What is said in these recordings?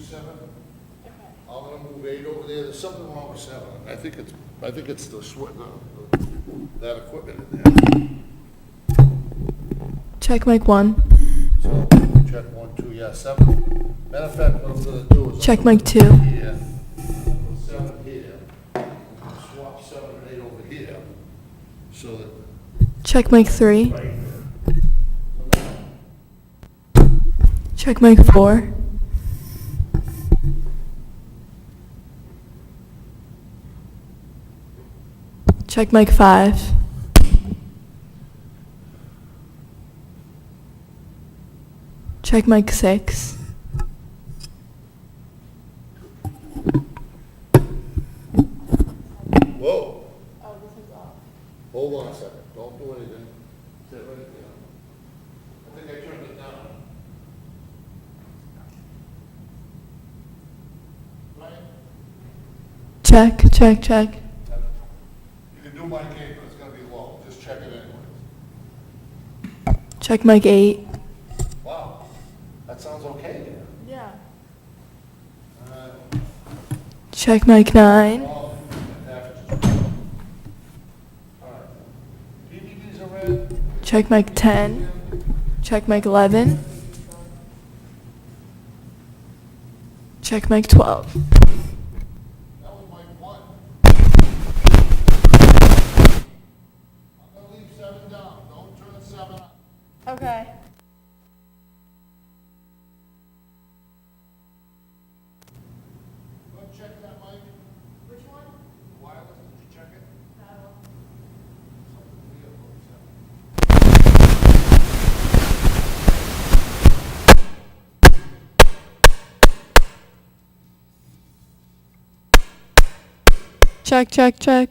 7. I'm gonna move 8 over there. There's something wrong with 7. I think it's that equipment in there. Check mic 1. So, check 1, 2, yeah, 7. Matter of fact, what I'm gonna do is. Check I'm gonna mic put 2. Here, put 7 here. I'm gonna swap 7 and 8 over here. So that. Check mic 3. Right there. Check mic 4. Check mic 5. Check mic 6. Whoa. Hold on a second. Don't do anything. Sit right there. I think I turned it down. Right? Check. You can do my case, but it's gonna be low. Just check it anyway. Check mic 8. Wow. That sounds okay there. Yeah. Uh, Check mic 9. all packages. All right. PDDs are red. Check mic 10. Check mic 11. Check mic 12. That was mic 1. I'm gonna leave 7 down. Don't turn 7 up. Okay. Go check that mic. Which one? Wireless, did you check it? No. Something weird about 7. Check.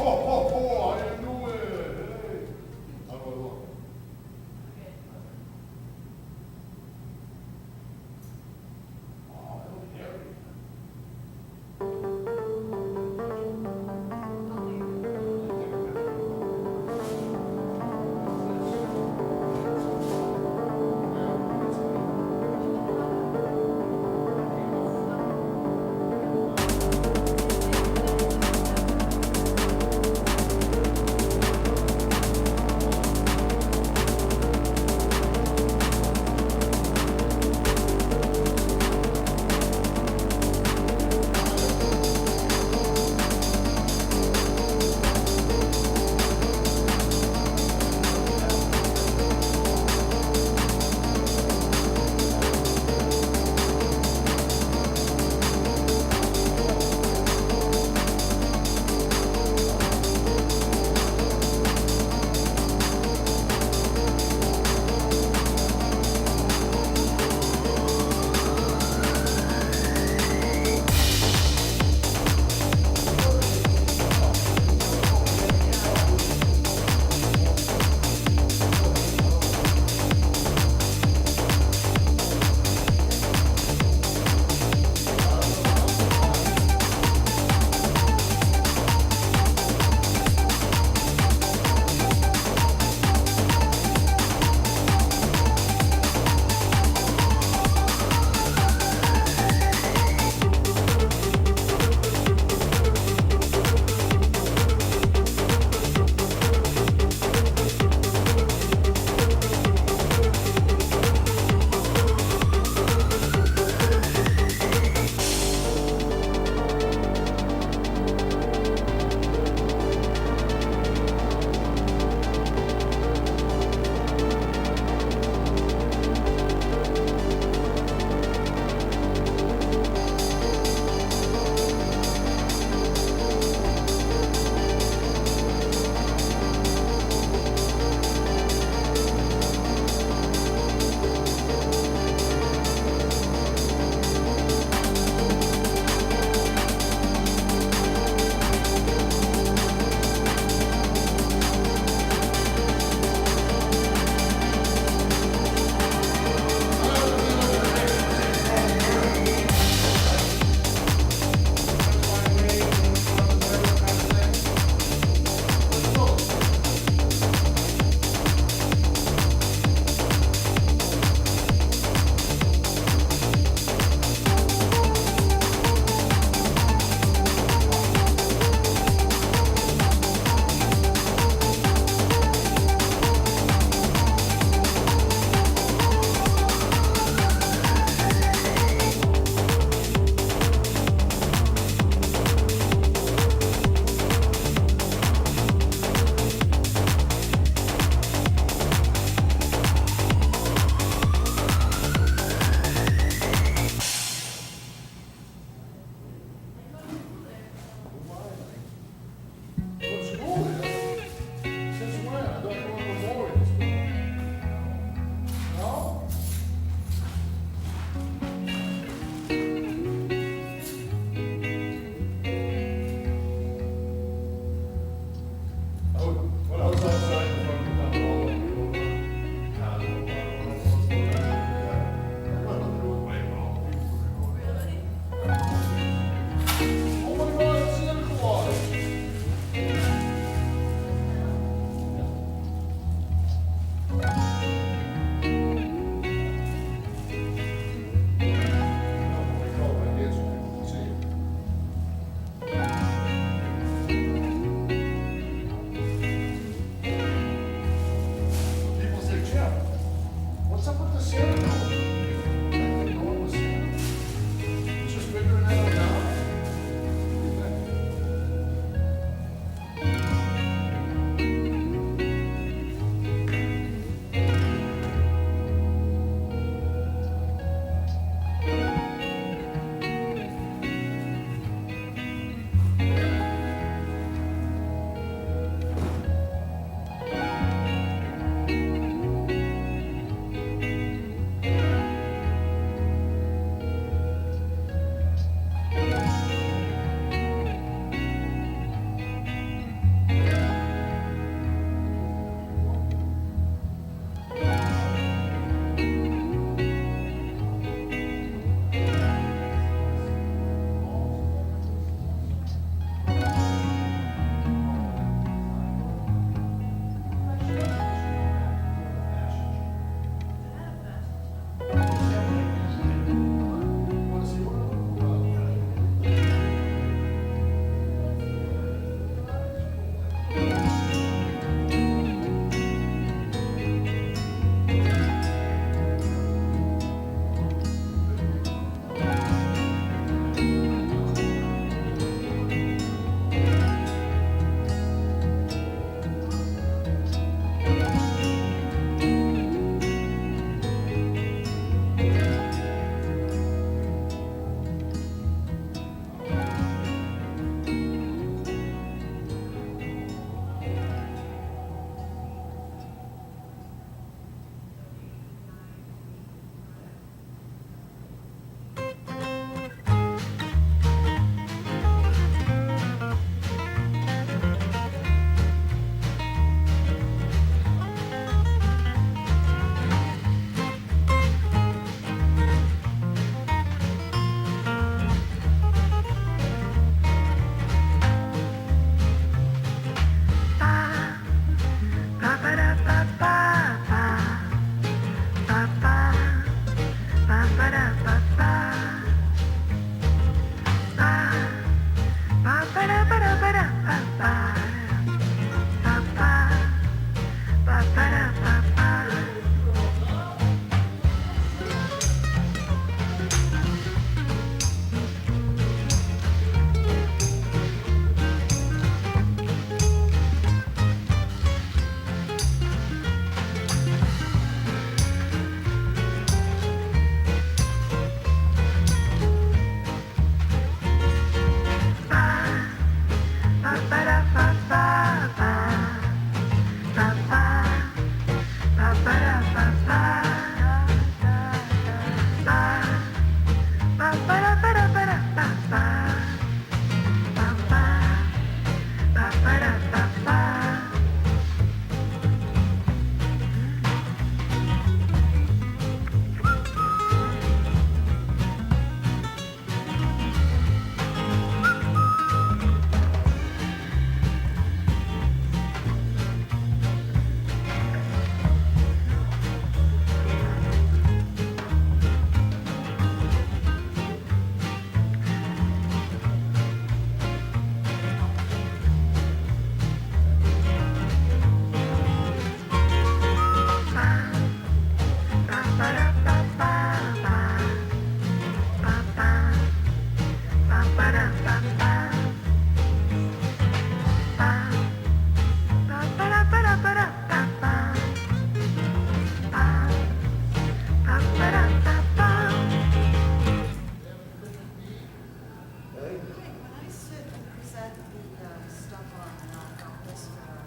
How you doing? Hey. How do I look? Oh, I don't care. had the stuff on this for.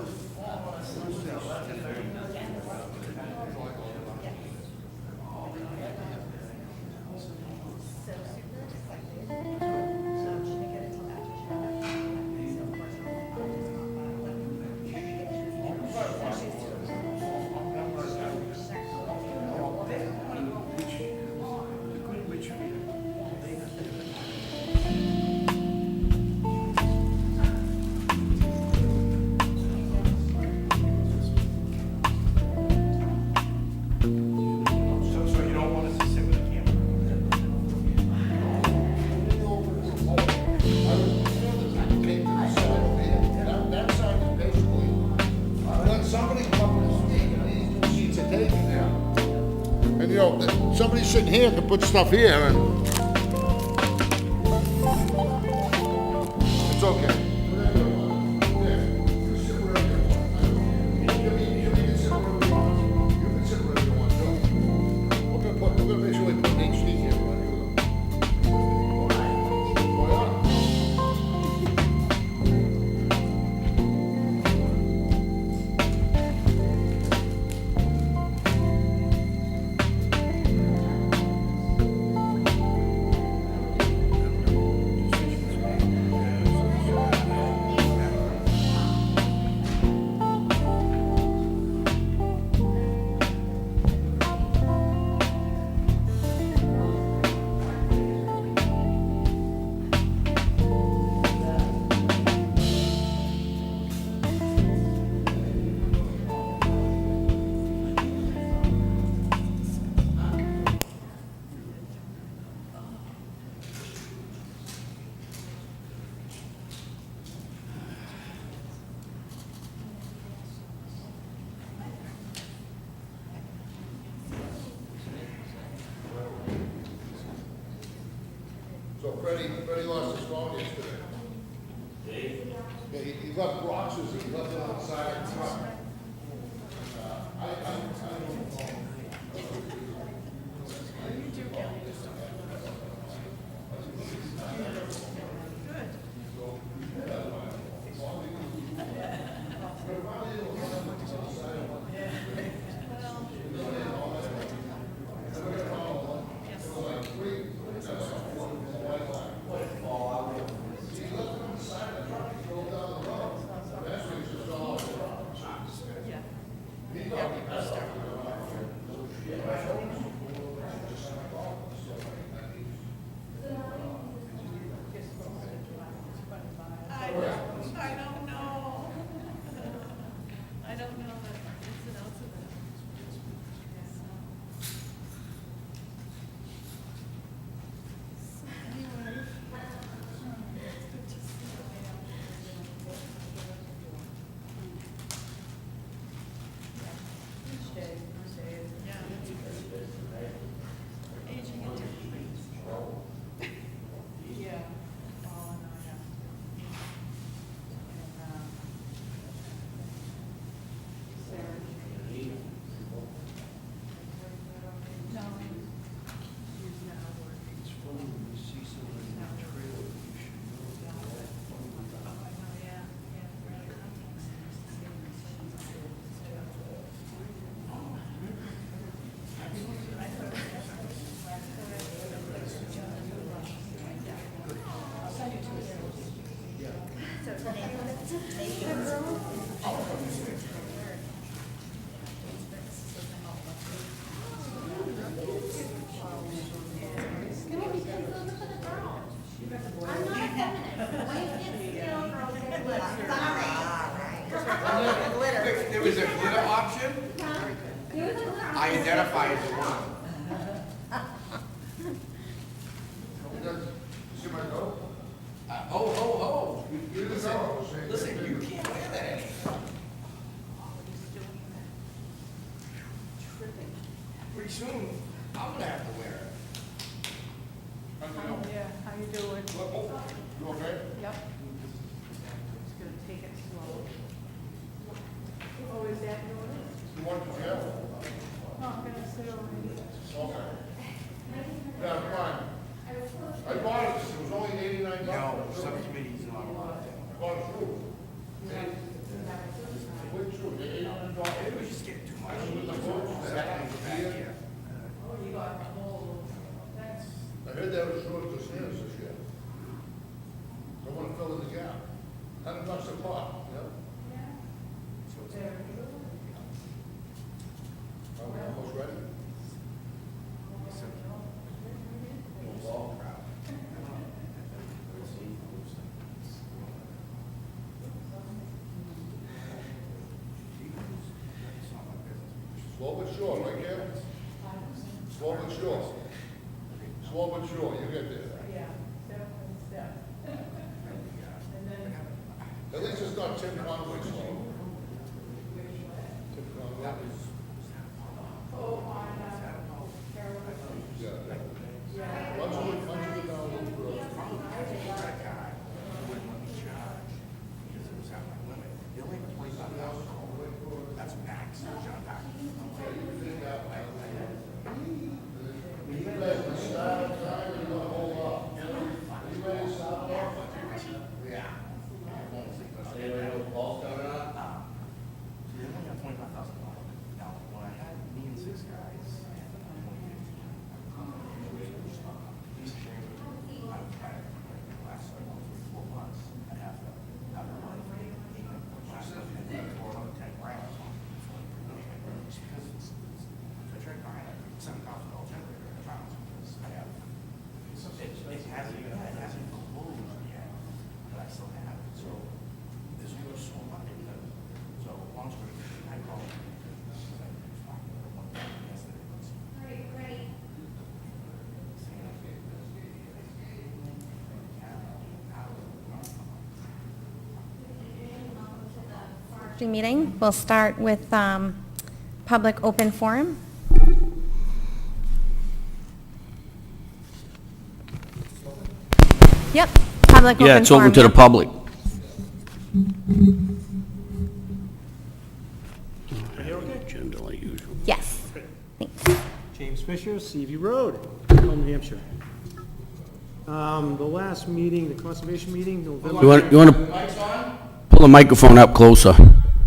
So you don't want us to sit with a camera? That side is basically, when somebody comes to speak, and these seats are taken there. And you know, somebody sitting here can put stuff here and. It's okay. We're gonna make sure we put an HD camera on you. So Freddie lost his phone yesterday. Yeah, he left boxes, he left it on the side of the truck. I don't know. I don't know. I don't know the ins and outs of it. Anyway. It's good to see each day. Yeah. Aging at different rates. Yeah. Oh, no, yeah. And, Sarah. No. She's now working. It's funny when you see somebody in a trailer, you should know. Oh, I know, yeah, yeah. We're out of contacts. There was a glitter option? I identify as the one. See my coat? Oh. You didn't know. Listen, you can't wear that anymore. Pretty soon, I'm gonna have to wear it. Yeah, how you doing? You okay? Yep. Just gonna take it slow. Oh, is that yours? You want to jail? No, I'm gonna sit over here. Okay. Yeah, fine. I bought it, it was only $89. No, subcommittee's not allowed. I bought it through. touch the pot, you know? Are we almost ready? Slow but sure, right, Gail? Slow but sure. Slow but sure, you get there. Yeah, step and step. And then, At least it's not Tim Conway slow. Tim Conway is, yeah. Once you get down a little further. That's max, John Pack. It hasn't closed yet, but I still have it, so this was so much, so long story, I called. Meeting. We'll start with public open forum. Yep, public open forum. Yeah, it's open to the yep. public. Agenda like usual. Yes. Thanks. James Fisher, Seaview Road, New Hampshire. The last meeting, the conservation meeting, November... You want to pull the microphone up closer?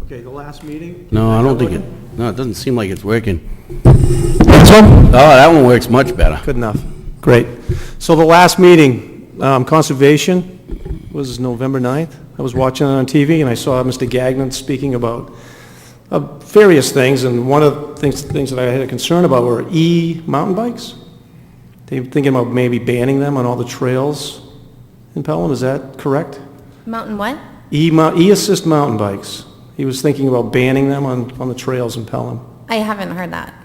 Okay, the last meeting... No, I don't think it, no, it doesn't seem like it's working. This one? Oh, that one works much better. Good enough. Great. So the last meeting, conservation, was November 9th. I was watching it on TV, and I saw Mr. Gagnon speaking about various things, and one of the things that I had a concern about were e-mountain bikes. They were thinking about maybe banning them on all the trails in Pelham. Is that correct? Mountain what? E-assist mountain bikes. He was thinking about banning them on the trails in Pelham. I haven't heard that.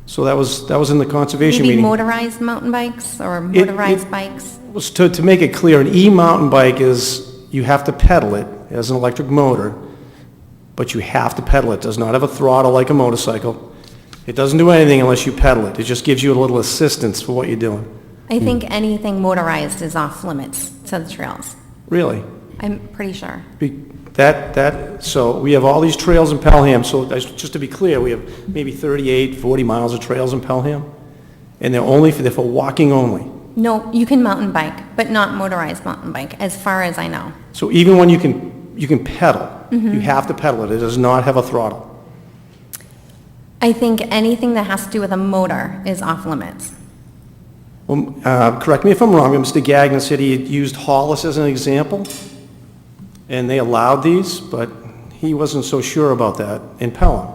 So that was in the conservation Maybe meeting. motorized mountain bikes or motorized bikes? Was to make it clear, an e-mountain bike is, you have to pedal it. It has an electric motor, but you have to pedal it. It does not have a throttle like a motorcycle. It doesn't do anything unless you pedal it. It just gives you a little assistance for what you're doing. I think anything motorized is off limits to the trails. Really. I'm pretty sure. So we have all these trails in Pelham, so just to be clear, we have maybe 38, 40 miles of trails in Pelham, and they're for walking only. No, you can mountain bike, but not motorized mountain bike, as far as I know. So even when you can pedal, you have to pedal it. It does not have a throttle. I think anything that has to do with a motor is off limits. Well, correct me if I'm wrong, but Mr. Gagnon said he had used Hollis as an example, and they allowed these, but he wasn't so sure about that in Pelham.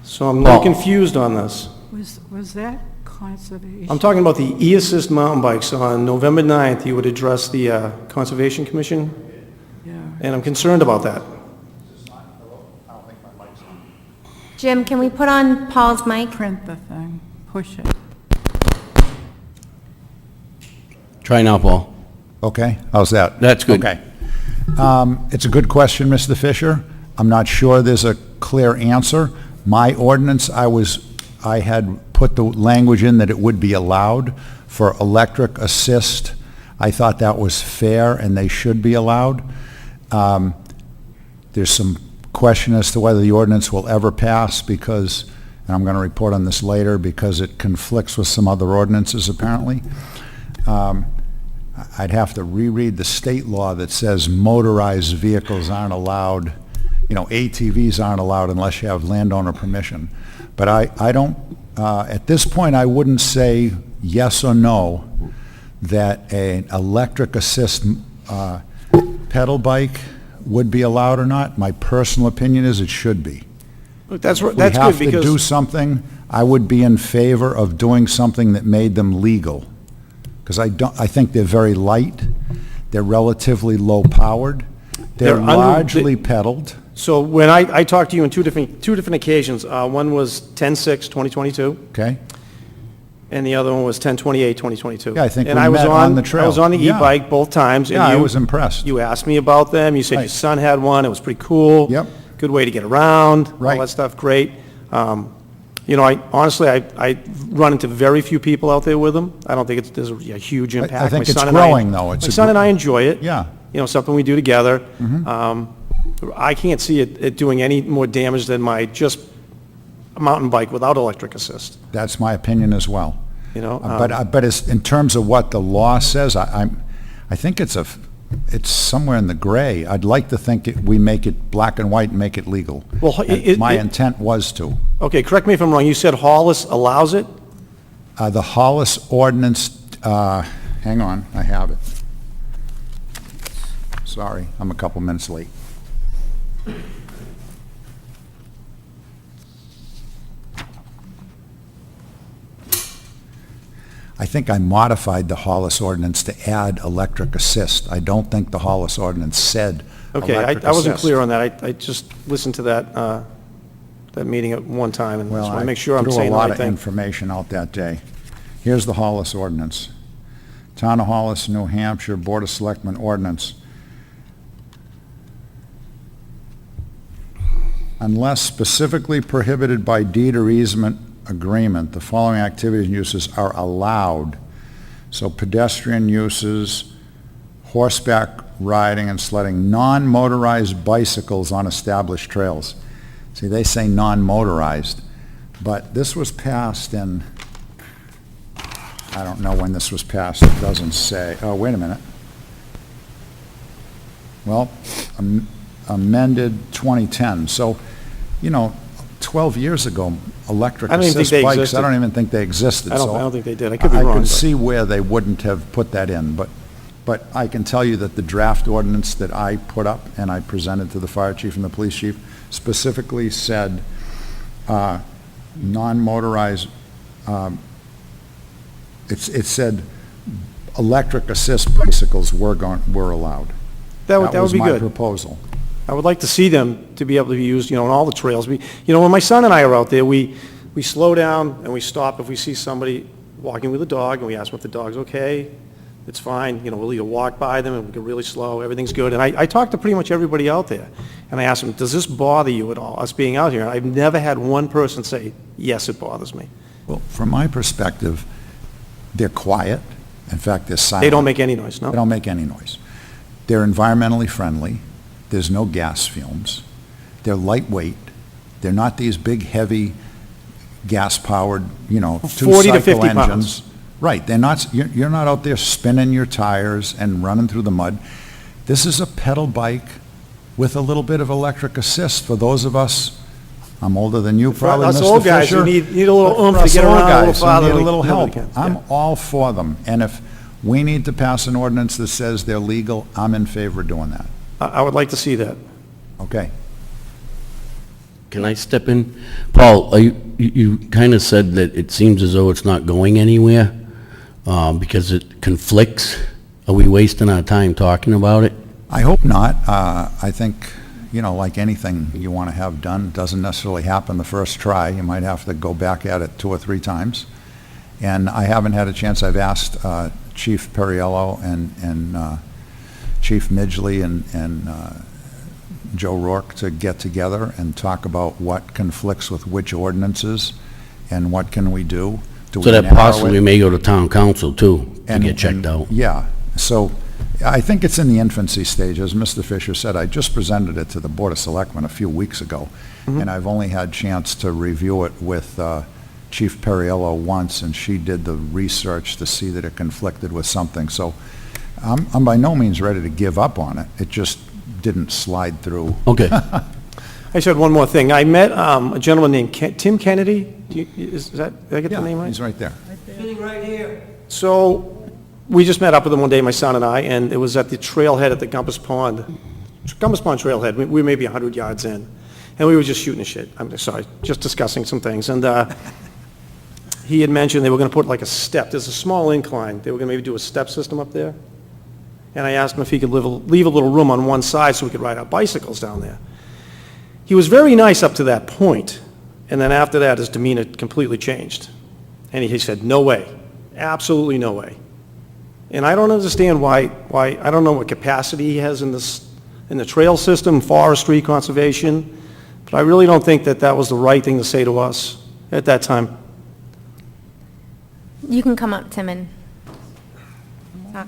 So I'm a little confused on this. was that conservation? I'm talking about the e-assist mountain bikes. On November 9th, you would address the Conservation Commission, Yeah. and I'm concerned about that. Jim, can we put on Paul's mic? Print the thing, push it. Try now, Paul. Okay, how's that? That's good. Okay. It's a good question, Mr. Fisher. I'm not sure there's a clear answer. My ordinance, I had put the language in that it would be allowed for electric assist. I thought that was fair and they should be allowed. There's some question as to whether the ordinance will ever pass because, and I'm going to report on this later, because it conflicts with some other ordinances apparently. I'd have to reread the state law that says motorized vehicles aren't allowed, ATVs aren't allowed unless you have landowner permission. But I don't, at this point, I wouldn't say yes or no that an electric assist pedal bike would be allowed or not. My personal opinion is it should be. Look, that's We good have to do because, something, I would be in favor of doing something that made them legal. Because I think they're very light, they're relatively low-powered, they're They're under- largely pedaled. so when I talked to you on two different occasions, one was 10/6/2022, Okay? and the other one was 10/28/2022. Yeah, I think And we I was met on the trail. I was on the Yeah. e-bike both times. and Yeah, I you- was impressed. You asked me about them, you said your Right. son had one, it was pretty cool. Yep. Good way to get around, all Right. that stuff, great. You know, honestly, I run into very few people out there with them. I don't think there's a huge impact. think My it's son and I- growing, though. It's My a son and gr- I enjoy it. Yeah. You know, something we do together. I can't see it doing any more damage than my just mountain bike without electric assist, That's my opinion as well. you know? But it's, in terms of what the law says, I think it's somewhere in the gray. I'd like to think we make it black and white and make it legal. Well, And my intent was to. Okay, correct me if I'm wrong, you said Hollis allows it? The Hollis ordinance, hang on, I have it. Sorry, I'm a couple minutes late. I think I modified the Hollis ordinance to add electric assist. I don't think the Hollis ordinance said Okay, electric I wasn't assist. clear on that. I just listened to that meeting at one time, and just Well, want I to make sure I'm threw saying a the lot right of thing. information out that day. Here's the Hollis ordinance. Town of Hollis, New Hampshire Board of Selectmen ordinance. Unless specifically prohibited by deed or easement agreement, the following activities and uses are allowed. So pedestrian uses, horseback riding and sledding, non-motorized bicycles on established trails. See, they say non-motorized, but this was passed in, I don't know when this was passed, it doesn't say, oh, wait a minute. Well, amended 2010, so, you know, 12 years ago, electric I don't even think assist they bikes, existed. I don't even think they existed. I so don't think they did. I could be I wrong, could but- see where they wouldn't have put that in, but I can tell you that the draft ordinance that I put up and I presented to the fire chief and the police chief specifically said, non-motorized, it said electric assist bicycles were allowed. That would was be my good. proposal. I would like to see them to be able to be used, you know, on all the trails. You know, when my son and I are out there, we slow down and we stop if we see somebody walking with a dog, and we ask them if the dog's okay, it's fine, you know, we'll either walk by them and we go really slow, everything's good. And I talk to pretty much everybody out there, and I ask them, does this bother you at all, us being out here? And I've never had one person say, yes, it bothers me. Well, from my perspective, they're quiet. In fact, they're silent. They don't make any noise, They no? don't make any noise. They're environmentally friendly. There's no gas fumes. They're lightweight. They're not these big, heavy, gas-powered, you know, 40 to 50 two-cycle pounds. engines. Right. They're not, you're not out there spinning your tires and running through the mud. This is a pedal bike with a little bit of electric assist for those of us, I'm older than you probably, Mr. us Fisher. old guys who need a little but oomph for to us get old around a little guys who farther need a than little we help. can. I'm Yeah. all for them. And if we need to pass an ordinance that says they're legal, I'm in favor of doing that. I would like to see that. Okay. Can I step in? Paul, you kind of said that it seems as though it's not going anywhere because it conflicts. Are we wasting our time talking about it? I hope not. I think, you know, like anything you want to have done, doesn't necessarily happen the first try. You might have to go back at it 2 or 3 times. And I haven't had a chance. I've asked Chief Perriello and Chief Midgley and Joe Rourke to get together and talk about what conflicts with which ordinances and what can we do. Do So we that narrow possibly it? may go to town council too, to And- get checked and- out. Yeah, so I think it's in the infancy stage. As Mr. Fisher said, I just presented it to the Board of Selectmen a few weeks ago, and I've only had chance to review it with Chief Perriello once, and she did the research to see that it conflicted with something. So I'm by no means ready to give up on it. It just didn't slide through. Okay. I just had one more thing. I met a gentleman named Tim Kennedy. Is that, did I get the name Yeah, right? he's right there. So, we just met up with him one day, my son and I, and it was at the trailhead at the Gumpus Pond Compass Pond Trailhead, we were maybe 100 yards in, and we were just shooting the shit. I'm sorry, just discussing some things. And he had mentioned they were going to put like a step. There's a small incline. They were going to maybe do a step system up there. And I asked him if he could leave a little room on one side so we could ride our bicycles down there. He was very nice up to that point, and then after that, his demeanor completely changed. And he said, no way, absolutely no way. And I don't understand why, I don't know what capacity he has in the trail system, forestry, conservation, but I really don't think that that was the right thing to say to us at that time. You can come up, Tim, and talk.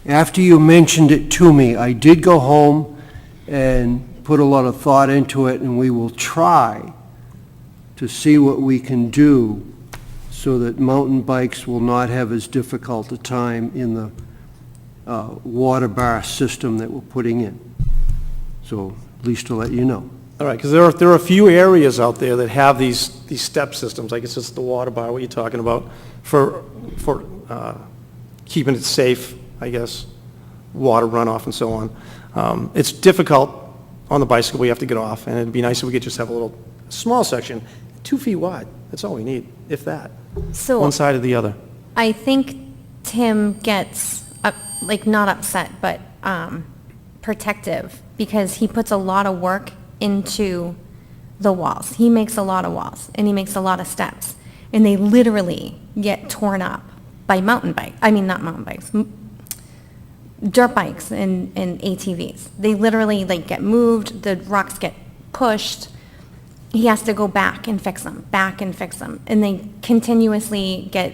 After you mentioned it to me, I did go home and put a lot of thought into it, and we will try to see what we can do so that mountain bikes will not have as difficult a time in the water bar system that we're putting in. So, at least to let you know. All right, because there are a few areas out there that have these step systems, I guess it's the water bar, what you're talking about, for keeping it safe, I guess, water runoff and so on. It's difficult on the bicycle, we have to get off, and it'd be nice if we could just have a little, small section, 2 feet wide, that's all we need, if that, So one side or the other. I think Tim gets, not upset, but protective, because he puts a lot of work into the walls. He makes a lot of walls, and he makes a lot of steps, and they literally get torn up by mountain bikes. I mean, not mountain bikes, dirt bikes and ATVs. They literally get moved, the rocks get pushed. He has to go back and fix them, and they continuously get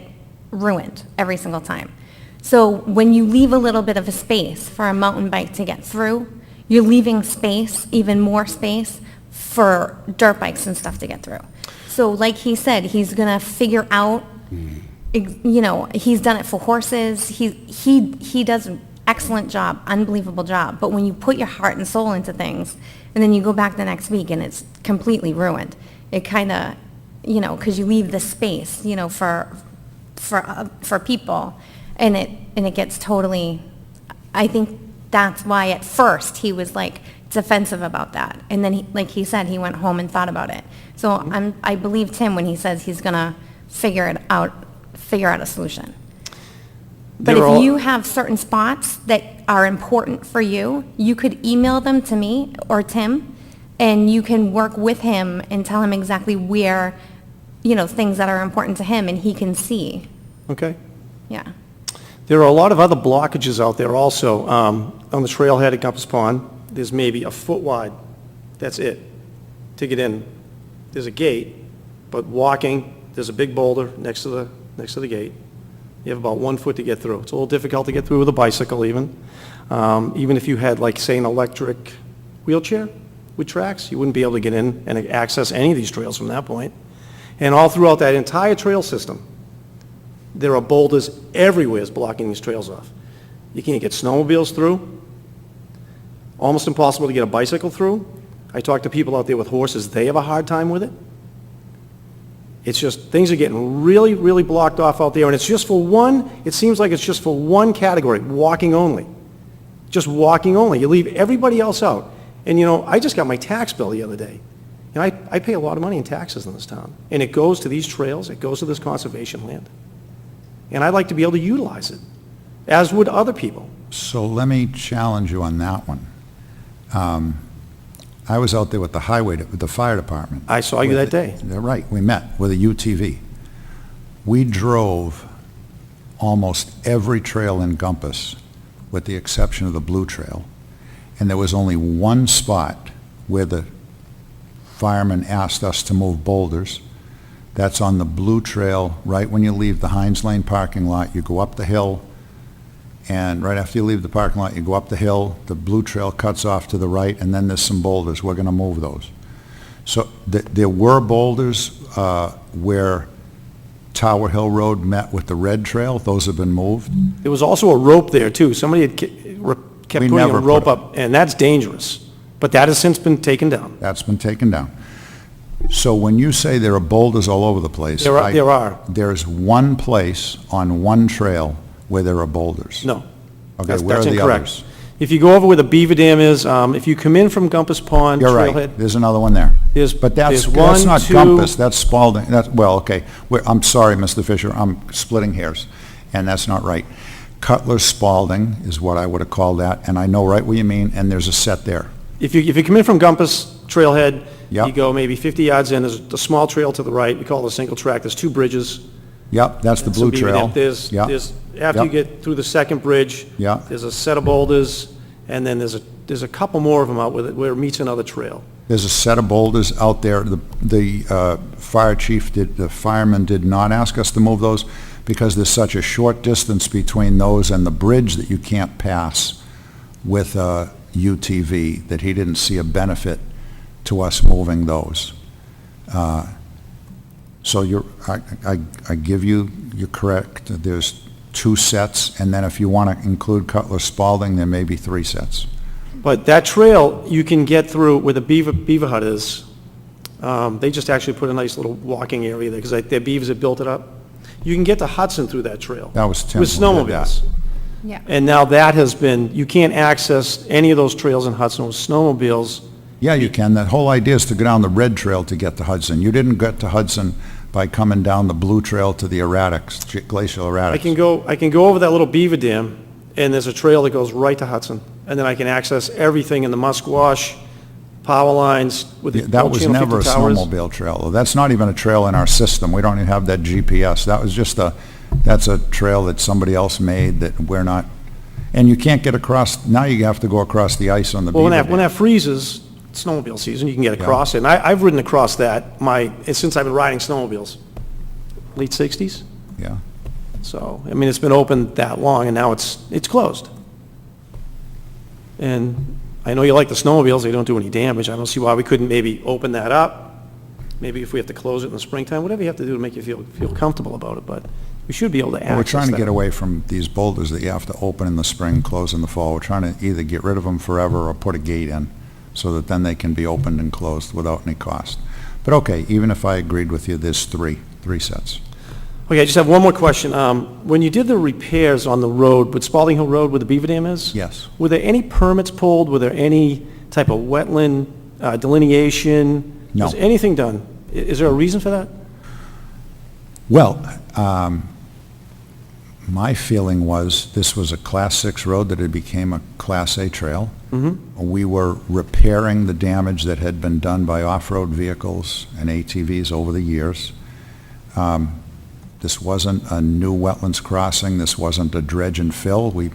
ruined every single time. So when you leave a little bit of a space for a mountain bike to get through, you're leaving space, even more space, for dirt bikes and stuff to get through. So like he said, he's gonna figure out, he's done it for horses, he does an excellent job, unbelievable job, but when you put your heart and soul into things, and then you go back the next week and it's completely ruined, it kind of, because you leave the space, for people, and it gets totally, I think that's why at first he was defensive about that, and then he said, he went home and thought about it. So I believe Tim when he says he's gonna figure out a solution. But if you have certain spots that are important for you, you could email them to me or Tim, and you can work with him and tell him exactly where, things that are important to him, and he can see. Okay. Yeah. There are a lot of other blockages out there also. On the trailhead at Compass Pond, there's maybe a foot wide, that's it, to get in. There's a gate, but walking, there's a big boulder next to the gate. You have about 1 foot to get through. It's a little difficult to get through with a bicycle even. Even if you had, say, an electric wheelchair with tracks, you wouldn't be able to get in and access any of these trails from that point. And all throughout that entire trail system, there are boulders everywhere blocking these trails off. You can't get snowmobiles through. Almost impossible to get a bicycle through. I talk to people out there with horses, they have a hard time with it. It's just, things are getting really, really blocked off out there, and it's just for one, it seems like it's just for one category, walking only. Just walking only. You leave everybody else out. And I just got my tax bill the other day. And I pay a lot of money in taxes in this town. And it goes to these trails, it goes to this conservation land. And I'd like to be able to utilize it, as would other people. So let me challenge you on that one. I was out there with the with the fire department. I saw you that day. They're right, we met with a UTV. We drove almost every trail in Compass, with the exception of the Blue Trail, and there was only one spot where the firemen asked us to move boulders. That's on the Blue Trail, right when you leave the Heinz Lane parking lot, you go up the hill, and right after you leave the parking lot, you go up the hill, the Blue Trail cuts off to the right, and then there's some boulders. We're going to move those. So there were boulders where Tower Hill Road met with the Red Trail. Those have been moved. There was also a rope there, too. Somebody had kept putting a rope up, and that's dangerous. But that has since been taken down. That's been taken down. So when you say there are boulders all over the place. There are. There's one place on one trail where there are boulders. No. Okay, That's- where are that's the incorrect. others? If you go over where the beaver dam is, if you come in from Gumpus Pond You're Trailhead, right, there's another one there. But that's there's one, not two- Compass, that's Spalding, well, okay. I'm sorry, Mr. Fisher, I'm splitting hairs, and that's not right. Cutler Spalding is what I would have called that, and I know right what you mean, and there's a set there. if you come in from Gumpus Trailhead, Yep. you go maybe 50 yards in, there's a small trail to the right, we call it a single track, there's 2 bridges. Yep, that's the and some blue beaver trail. dam. There's, Yep. after you Yep. get through the second bridge, Yeah. there's a set of boulders, and then there's a couple more of them out with it, where it meets another trail. There's a set of boulders out there. The fire chief the fireman did not ask us to move those because there's such a short distance between those and the bridge that you can't pass with a UTV, that he didn't see a benefit to us moving those. So I give you, you're correct. There's 2 sets, and then if you want to include Cutler Spalding, there may be 3 sets. But that trail, you can get through where the beaver hut is. They just actually put a nice little walking area there, because their beavers have built it up. You can get to Hudson through that trail. That was Tim With who did that. snowmobiles. Yeah. And now that has been, you can't access any of those trails in Hudson with snowmobiles. Yeah, you can. The whole idea is to go down the red trail to get to Hudson. You didn't get to Hudson by coming down the blue trail to the erratics, glacial erratics. I can go over that little beaver dam, and there's a trail that goes right to Hudson. And then I can access everything in the Musquash, power lines, with the That old was Channel never a 50 towers. snowmobile trail, though. That's not even a trail in our system. We don't even have that GPS. That was just that's a trail that somebody else made that we're not, and you can't get across, now you have to go across the ice on the Well, beaver when dam. that freezes, snowmobile season, you can get across it. And I've ridden across that since I've been riding snowmobiles, late 60s. Yeah. So, I mean, it's been open that long, and now it's closed. And I know you like the snowmobiles, they don't do any damage. I don't see why we couldn't maybe open that up. Maybe if we have to close it in the springtime, whatever you have to do to make you feel comfortable about it, but we should be able to access Well, we're trying to that. get away from these boulders that you have to open in the spring, close in the fall. We're trying to either get rid of them forever or put a gate in so that then they can be opened and closed without any cost. But okay, even if I agreed with you, there's three sets. Okay, I just have one more question. When you did the repairs on the road, with Spalding Hill Road where the beaver dam is? Yes. Were there any permits pulled? Were there any type of wetland delineation? No. Was anything done? Is there a reason for that? Well, my feeling was this was a Class 6 road that had became a Class A trail. We were repairing the damage that had been done by off-road vehicles and ATVs over the years. This wasn't a new wetlands crossing. This wasn't a dredge and fill. We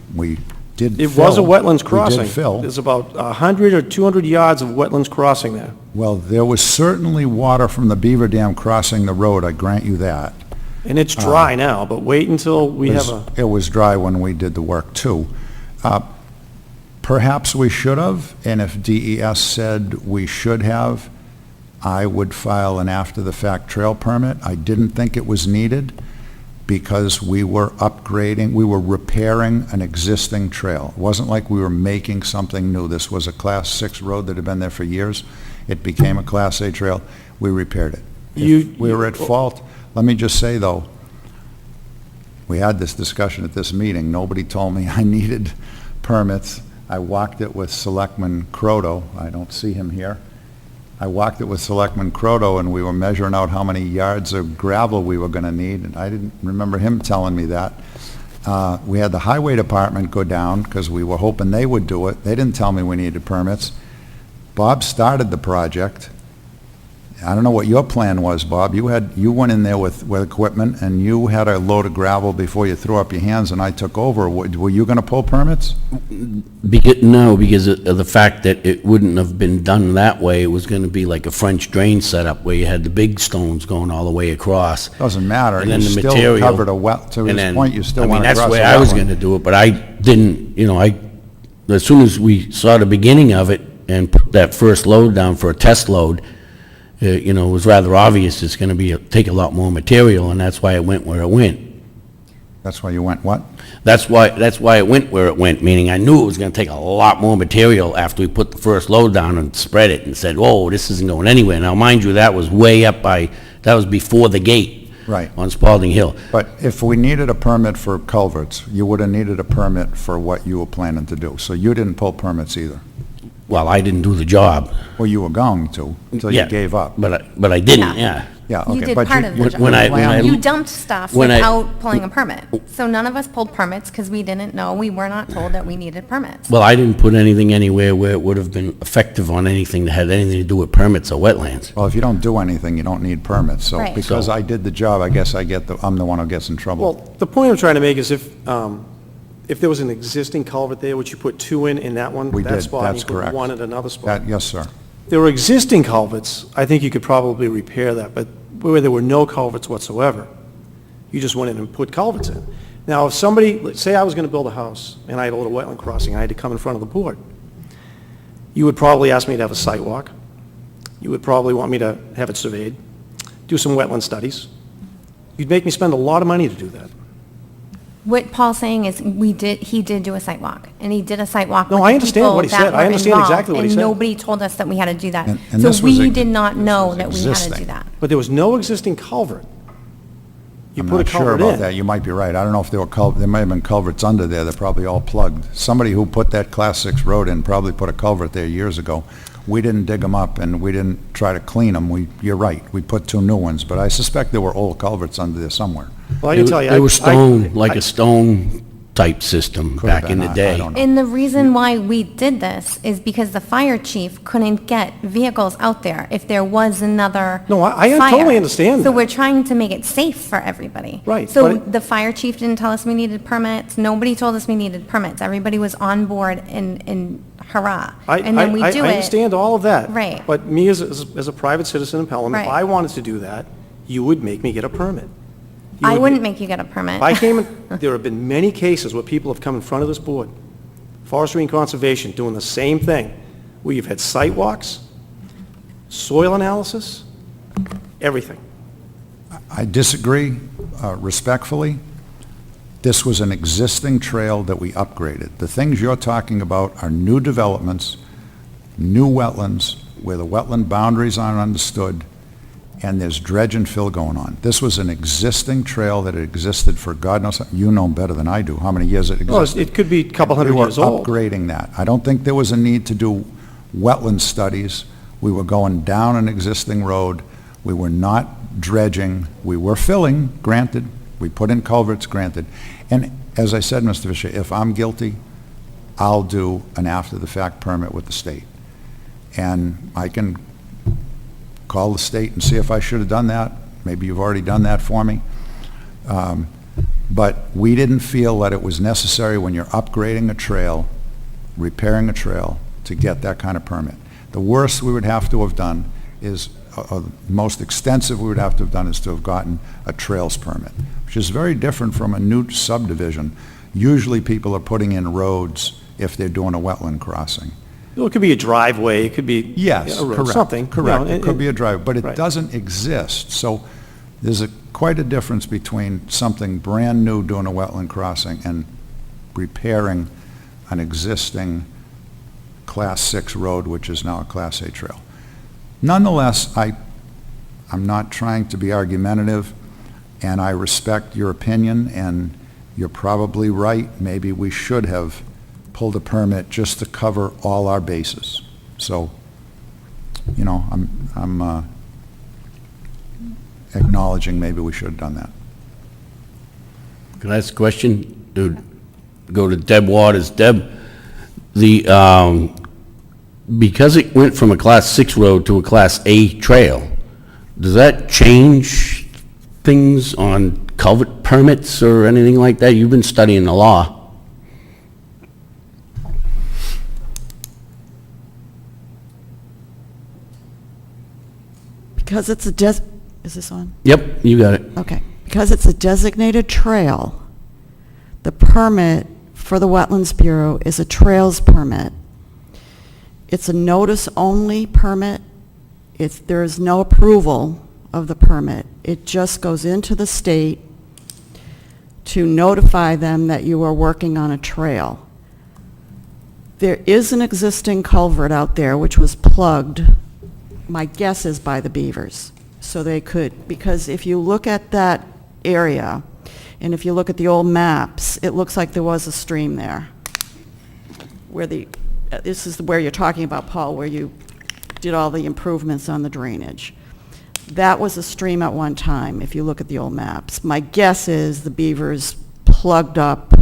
did It fill. was a wetlands crossing. We did fill. There's about 100 or 200 yards of wetlands crossing there. Well, there was certainly water from the beaver dam crossing the road, I grant you that. And it's dry now, but wait until we have a... It was dry when we did the work, too. Perhaps we should have, and if DES said we should have, I would file an after-the-fact trail permit. I didn't think it was needed because we were upgrading, we were repairing an existing trail. It wasn't like we were making something new. This was a Class 6 road that had been there for years. It became a Class A trail. We repaired it. If we were at fault, let me just say, though, we had this discussion at this meeting. Nobody told me I needed permits. I walked it with Selectman Croto. I don't see him here. I walked it with Selectman Croto, and we were measuring out how many yards of gravel we were going to need, and I didn't remember him telling me that. We had the highway department go down, because we were hoping they would do it. They didn't tell me we needed permits. Bob started the project. I don't know what your plan was, Bob. You went in there with equipment, and you had a load of gravel before you threw up your hands, and I took over. Were you going to pull permits? No, because of the fact that it wouldn't have been done that way. It was going to be like a French drain setup where you had the big stones going all the way across. Doesn't matter. And then You the still material. covered a wet, to And his then, point, you still I mean, want to cross a that's the way I was wetland. going to do it, but I didn't, as soon as we saw the beginning of it and put that first load down for a test load, it was rather obvious it's going to take a lot more material, and that's why it went where it went. That's why you went what? That's why it went where it went, meaning I knew it was gonna take a lot more material after we put the first load down and spread it and said, whoa, this isn't going anywhere. Now, mind you, that was way up that was before the gate. Right. On Spalding Hill. But if we needed a permit for culverts, you would have needed a permit for what you were planning to do. So you didn't pull permits either. Well, I didn't do the job. Well, you were going to, until you Yeah, gave up. But I didn't, yeah. Yeah, okay. You did but part of the job. when I- You dumped stuff when I- without pulling a permit. So none of us pulled permits because we didn't know, we were not told that we needed permits. Well, I didn't put anything anywhere where it would have been effective on anything that had anything to do with permits or wetlands. Well, if you don't do anything, you don't need permits. So Right. because So- I did the job, I guess I'm the one who gets in trouble. Well, the point I'm trying to make is if there was an existing culvert there, which you put 2 in that one, We that did, spot, and that's you put correct. 1 at another spot. Yes, sir. There were existing culverts, I think you could probably repair that, but where there were no culverts whatsoever, you just went in and put culverts in. Now, if somebody, say I was going to build a house, and I had a little wetland crossing, I had to come in front of the board, you would probably ask me to have a site walk. You would probably want me to have it surveyed, do some wetland studies. You'd make me spend a lot of money to do that. What Paul's saying is, he did do a site walk, and he did a site walk with No, the I understand people what he that said. I were understand involved, exactly what he said. And nobody told us that we had to do that. And So this was we ex- did not know was that we had to do existing. that. But there was no existing culvert. You I'm put a not sure culvert about in. that. You might be right. I don't know if there were there might have been culverts under there. They're probably all plugged. Somebody who put that Class 6 road in probably put a culvert there years ago. We didn't dig them up, and we didn't try to clean them. You're right, we put 2 new ones, but I suspect there were old culverts under there somewhere. Well, I can tell you. It was stone, I- like a stone type system Could have back in been. the I day. don't know. And the reason why we did this is because the fire chief couldn't get vehicles out there if there was another No, I fire. totally understand So that. we're trying to make it safe for everybody. Right, So but- the fire chief didn't tell us we needed permits. Nobody told us we needed permits. Everybody was on board and hurrah. And then we do I it. understand all of that. Right. But me as a private citizen in Pelham, if Right. I wanted to do that, you would make me get a permit. You I would- wouldn't make you get a permit. If I came, there have been many cases where people have come in front of this board, Forestry and Conservation, doing the same thing, where you've had site walks, soil analysis, everything. I disagree respectfully. This was an existing trail that we upgraded. The things you're talking about are new developments, new wetlands, where the wetland boundaries aren't understood, and there's dredge and fill going on. This was an existing trail that had existed for God knows, you know better than I do, how many years it Well, existed. it could be a couple hundred years We were old. upgrading that. I don't think there was a need to do wetland studies. We were going down an existing road. We were not dredging. We were filling, granted. We put in culverts, granted. And as I said, Mr. Fisher, if I'm guilty, I'll do an after-the-fact permit with the state. And I can call the state and see if I should have done that. Maybe you've already done that for me. But we didn't feel that it was necessary when you're upgrading a trail, repairing a trail, to get that kind of permit. The worst we would have to have done is, the most extensive we would have to have done is to have gotten a trails permit, which is very different from a new subdivision. Usually people are putting in roads if they're doing a wetland crossing. Well, it could be a driveway, it could be Yes, a road, correct. something. Correct, it could be a drive, but it right. doesn't exist. So there's quite a difference between something brand-new doing a wetland crossing and repairing an existing Class 6 road, which is now a Class 8 trail. Nonetheless, I'm not trying to be argumentative, and I respect your opinion, and you're probably right. Maybe we should have pulled a permit just to cover all our bases. So, you know, I'm acknowledging maybe we should have done that. Can I ask a question? Go to Deb Waters. Deb, because it went from a Class 6 road to a Class A trail, does that change things on culvert permits or anything like that? You've been studying the law. Because it's a is this on? Yep, you got it. Okay. Because it's a designated trail, the permit for the Wetlands Bureau is a trails permit. It's a notice-only permit. There is no approval of the permit. It just goes into the state to notify them that you are working on a trail. There is an existing culvert out there which was plugged, my guess is by the beavers. So they could, because if you look at that area, and if you look at the old maps, it looks like there was a stream there. Where this is where you're talking about, Paul, where you did all the improvements on the drainage. That was a stream at one time, if you look at the old maps. My guess is the beavers plugged up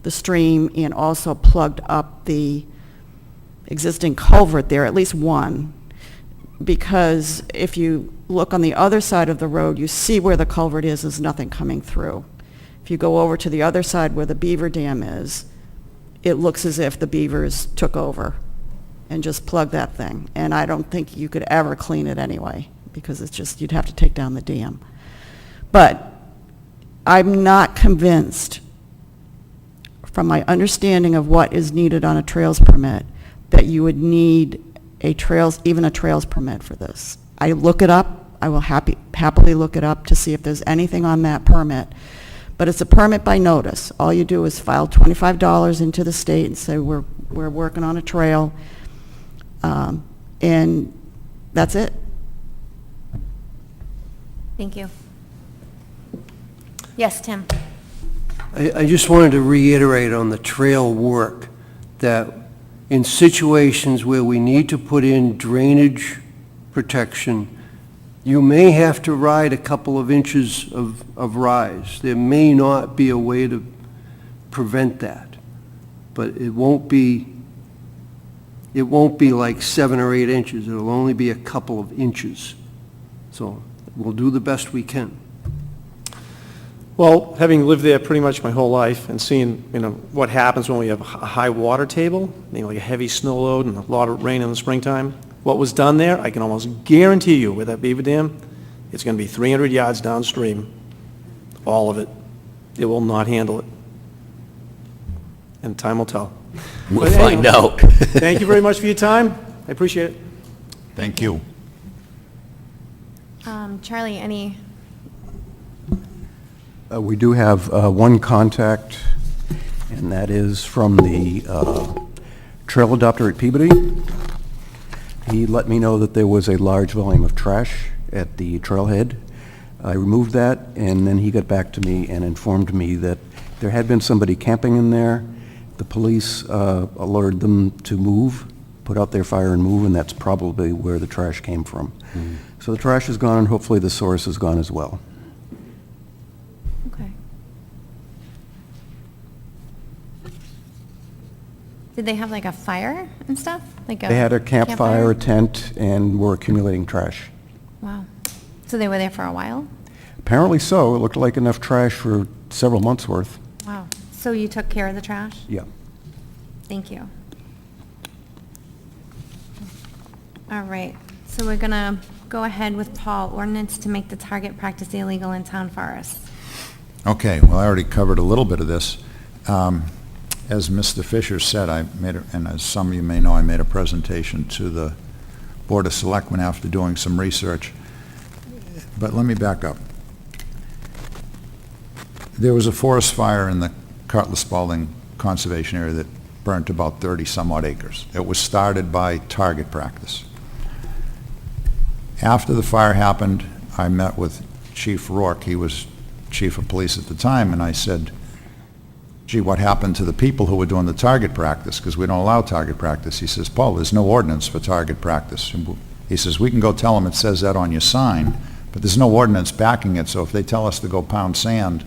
the stream and also plugged up the existing culvert there, at least one. Because if you look on the other side of the road, you see where the culvert is, there's nothing coming through. If you go over to the other side where the beaver dam is, it looks as if the beavers took over and just plugged that thing. And I don't think you could ever clean it anyway, because it's just, you'd have to take down the dam. But I'm not convinced, from my understanding of what is needed on a trails permit, that you would need even a trails permit for this. I look it up, I will happily look it up to see if there's anything on that permit. But it's a permit by notice. All you do is file $25 into the state and say, we're working on a trail, and that's it. Thank you. Yes, Tim? I just wanted to reiterate on the trail work that in situations where we need to put in drainage protection, you may have to ride a couple of inches of rise. There may not be a way to prevent that, but it won't be like 7 or 8 inches. It'll only be a couple of inches. So we'll do the best we can. Well, having lived there pretty much my whole life and seeing, what happens when we have a high water table, like a heavy snow load and a lot of rain in the springtime, what was done there, I can almost guarantee you with that beaver dam, it's going to be 300 yards downstream, all of it. It will not handle it. And time will tell. We'll But find anyway, out. Thank you very much for your time. I appreciate it. Thank you. Charlie, any? We do have one contact, and that is from the trail adopter at Peabody. He let me know that there was a large volume of trash at the trailhead. I removed that, and then he got back to me and informed me that there had been somebody camping in there. The police alerted them to move, put out their fire and move, and that's probably where the trash came from. Mm-hmm. So the trash is gone, and hopefully the source is gone as well. Okay. Did they have like a fire and stuff? They had a campfire, a tent, and were accumulating trash. Wow. So they were there for a while? Apparently so. It looked like enough trash for several months' worth. Wow. So you took care of the trash? Yeah. Thank you. All right. So we're going to go ahead with Paul, ordinance to make the target practice illegal in town forests. Okay, well, I already covered a little bit of this. As Mr. Fisher said, and as some of you may know, I made a presentation to the Board of Selectmen after doing some research. But let me back up. There was a forest fire in the Cutlass Spalding Conservation Area that burnt about 30-some-odd acres. It was started by target practice. After the fire happened, I met with Chief Rourke. He was chief of police at the time, and I said, gee, what happened to the people who were doing the target practice? Because we don't allow target practice. He says, Paul, there's no ordinance for target practice. He says, we can go tell them it says that on your sign, but there's no ordinance backing it, so if they tell us to go pound sand,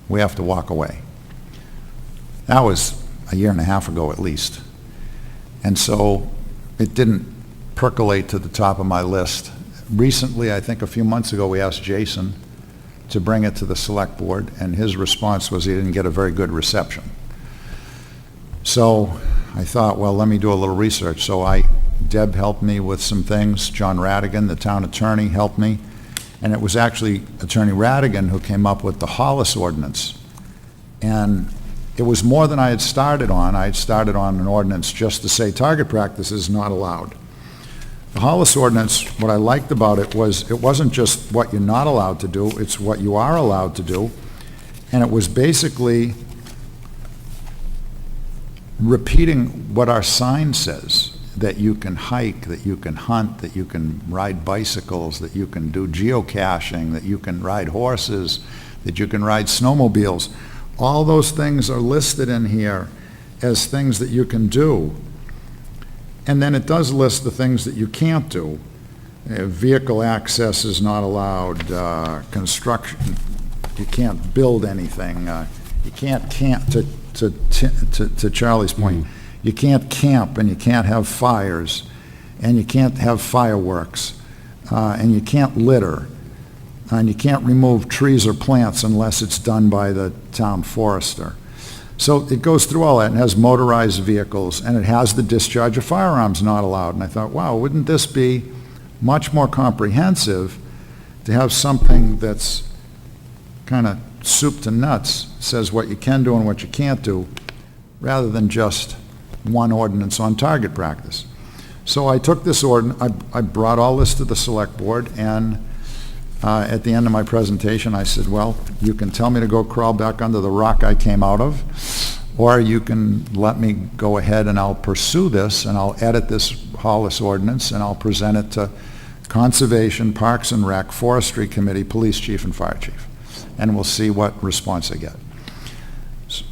we have to walk away. That was a year and a half ago at least. And so it didn't percolate to the top of my list. Recently, I think a few months ago, we asked Jason to bring it to the select board, and his response was he didn't get a very good reception. So I thought, well, let me do a little research. So Deb helped me with some things. John Radigan, the town attorney, helped me. And it was actually Attorney Radigan who came up with the Hollis ordinance. And it was more than I had started on. I had started on an ordinance just to say target practice is not allowed. The Hollis ordinance, what I liked about it was it wasn't just what you're not allowed to do, it's what you are allowed to do. And it was basically repeating what our sign says, that you can hike, that you can hunt, that you can ride bicycles, that you can do geocaching, that you can ride horses, that you can ride snowmobiles. All those things are listed in here as things that you can do. And then it does list the things that you can't do. Vehicle access is not allowed, construction, you can't build anything, you can't camp, to Charlie's point, you can't camp and you can't have fires, and you can't have fireworks, and you can't litter, and you can't remove trees or plants unless it's done by the town forester. So it goes through all that and has motorized vehicles, and it has the discharge of firearms not allowed. And I thought, wow, wouldn't this be much more comprehensive to have something that's kind of soup to nuts, says what you can do and what you can't do, rather than just one ordinance on target practice. So I took this I brought all this to the select board, and at the end of my presentation, I said, well, you can tell me to go crawl back under the rock I came out of, or you can let me go ahead and I'll pursue this, and I'll edit this Hollis ordinance, and I'll present it to Conservation, Parks and Rec, Forestry Committee, Police Chief, and Fire Chief. And we'll see what response I get.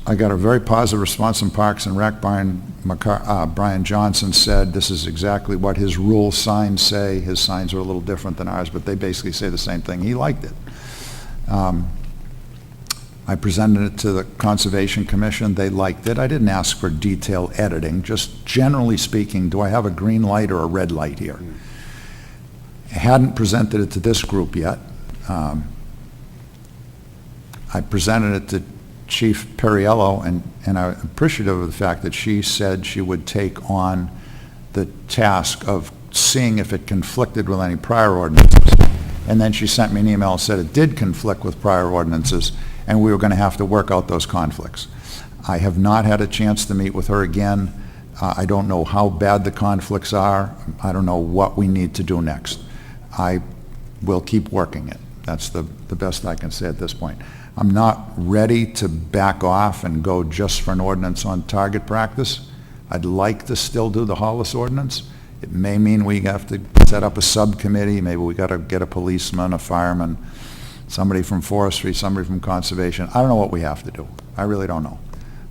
I got a very positive response from Parks and Rec. Brian Johnson said this is exactly what his rule signs say. His signs are a little different than ours, but they basically say the same thing. He liked it. I presented it to the Conservation Commission. They liked it. I didn't ask for detailed editing. Just generally speaking, do I have a green light or a red light here? I hadn't presented it to this group yet. I presented it to Chief Perriello, and I'm appreciative of the fact that she said she would take on the task of seeing if it conflicted with any prior ordinances. And then she sent me an email and said it did conflict with prior ordinances, and we were going to have to work out those conflicts. I have not had a chance to meet with her again. I don't know how bad the conflicts are. I don't know what we need to do next. I will keep working it. That's the best I can say at this point. I'm not ready to back off and go just for an ordinance on target practice. I'd like to still do the Hollis ordinance. It may mean we have to set up a subcommittee. Maybe we got to get a policeman, a fireman, somebody from forestry, somebody from conservation. I don't know what we have to do. I really don't know.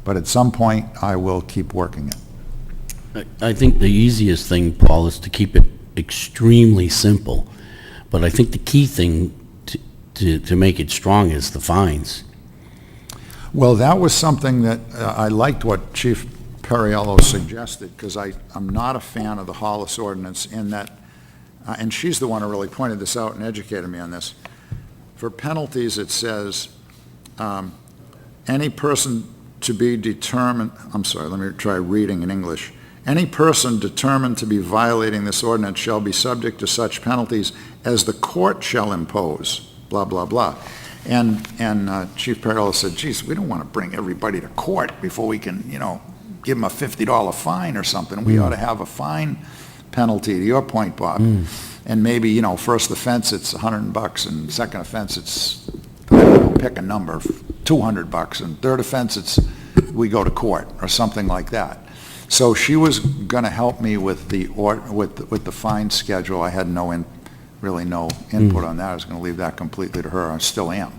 But at some point, I will keep working it. I think the easiest thing, Paul, is to keep it extremely simple. But I think the key thing to make it strong is the fines. Well, that was something that I liked what Chief Perriello suggested, because I'm not a fan of the Hollis ordinance in that, and she's the one who really pointed this out and educated me on this. For penalties, it says, any person to be determined, I'm sorry, let me try reading in English. Any person determined to be violating this ordinance shall be subject to such penalties as the court shall impose, blah, blah, blah. And Chief Perriello said, geez, we don't want to bring everybody to court before we can, give them a $50 fine or something. We ought to have a fine penalty, to your point, Bob. And maybe, first offense, it's $100, and second offense, it's, I don't know, pick a number, $200, and third offense, we go to court, or something like that. So she was going to help me with the fine schedule. I had really no input on that. I was going to leave that completely to her. I still am.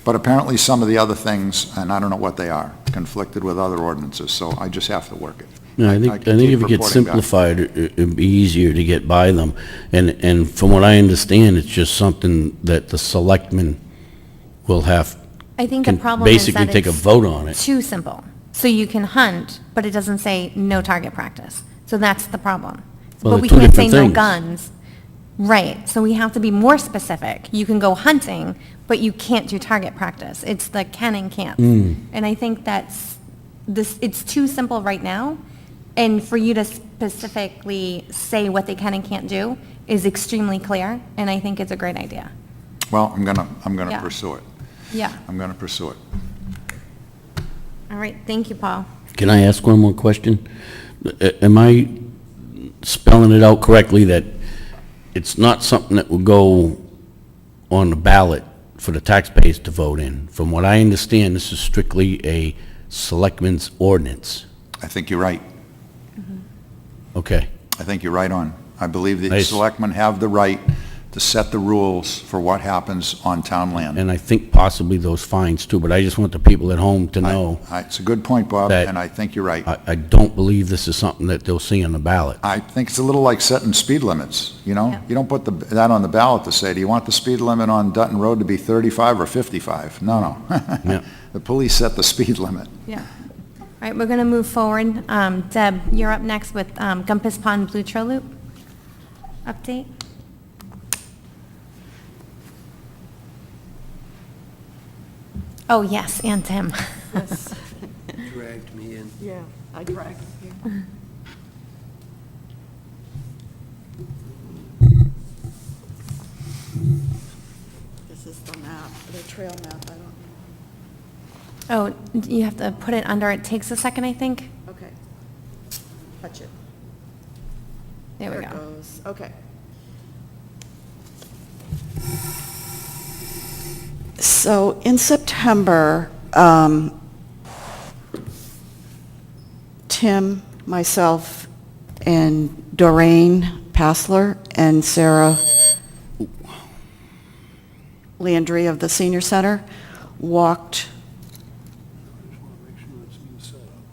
But apparently some of the other things, and I don't know what they are, conflicted with other ordinances, so I just have to work it. Yeah, I think if it gets simplified, it'd be easier to get by them. And from what I understand, it's just something that the selectmen will have, I think the can problem is basically that take a it's vote on it. too simple. So you can hunt, but it doesn't say no target practice. So that's the problem. Well, But we they're two can't say different no things. guns. Right, so we have to be more specific. You can go hunting, but you can't do target practice. It's the can and can't. And I think it's too simple right now, and for you to specifically say what they can and can't do is extremely clear, and I think it's a great idea. Well, I'm gonna Yeah. pursue it. Yeah. I'm gonna pursue it. All right, thank you, Paul. Can I ask one more question? Am I spelling it out correctly that it's not something that will go on the ballot for the taxpayers to vote in. From what I understand, this is strictly a selectmen's ordinance. I think you're right. Okay. I think you're right on. I believe the Nice. selectmen have the right to set the rules for what happens on town land. And I think possibly those fines too, but I just want the people at home to know It's a good point, Bob, that and I think you're right. I don't believe this is something that they'll see on the ballot. I think it's a little like setting speed limits, you know? You don't put that on the ballot to say, do you want the speed limit on Dutton Road to be 35 or 55? No. Yeah. The police set the speed limit. Yeah. All right, we're going to move forward. Deb, you're up next with Gumpus Pond Blue Trail Loop update. Oh, yes, and Tim. Yes. Dragged me in. Yeah, I dragged you. This is the map, the trail map, I don't Oh, you have to put it under, it takes a second, I think. know. Okay. Touch it. There we it go. goes. Okay. So in September, Tim, myself, and Doreen Passler and Sarah Landry of the Senior Center walked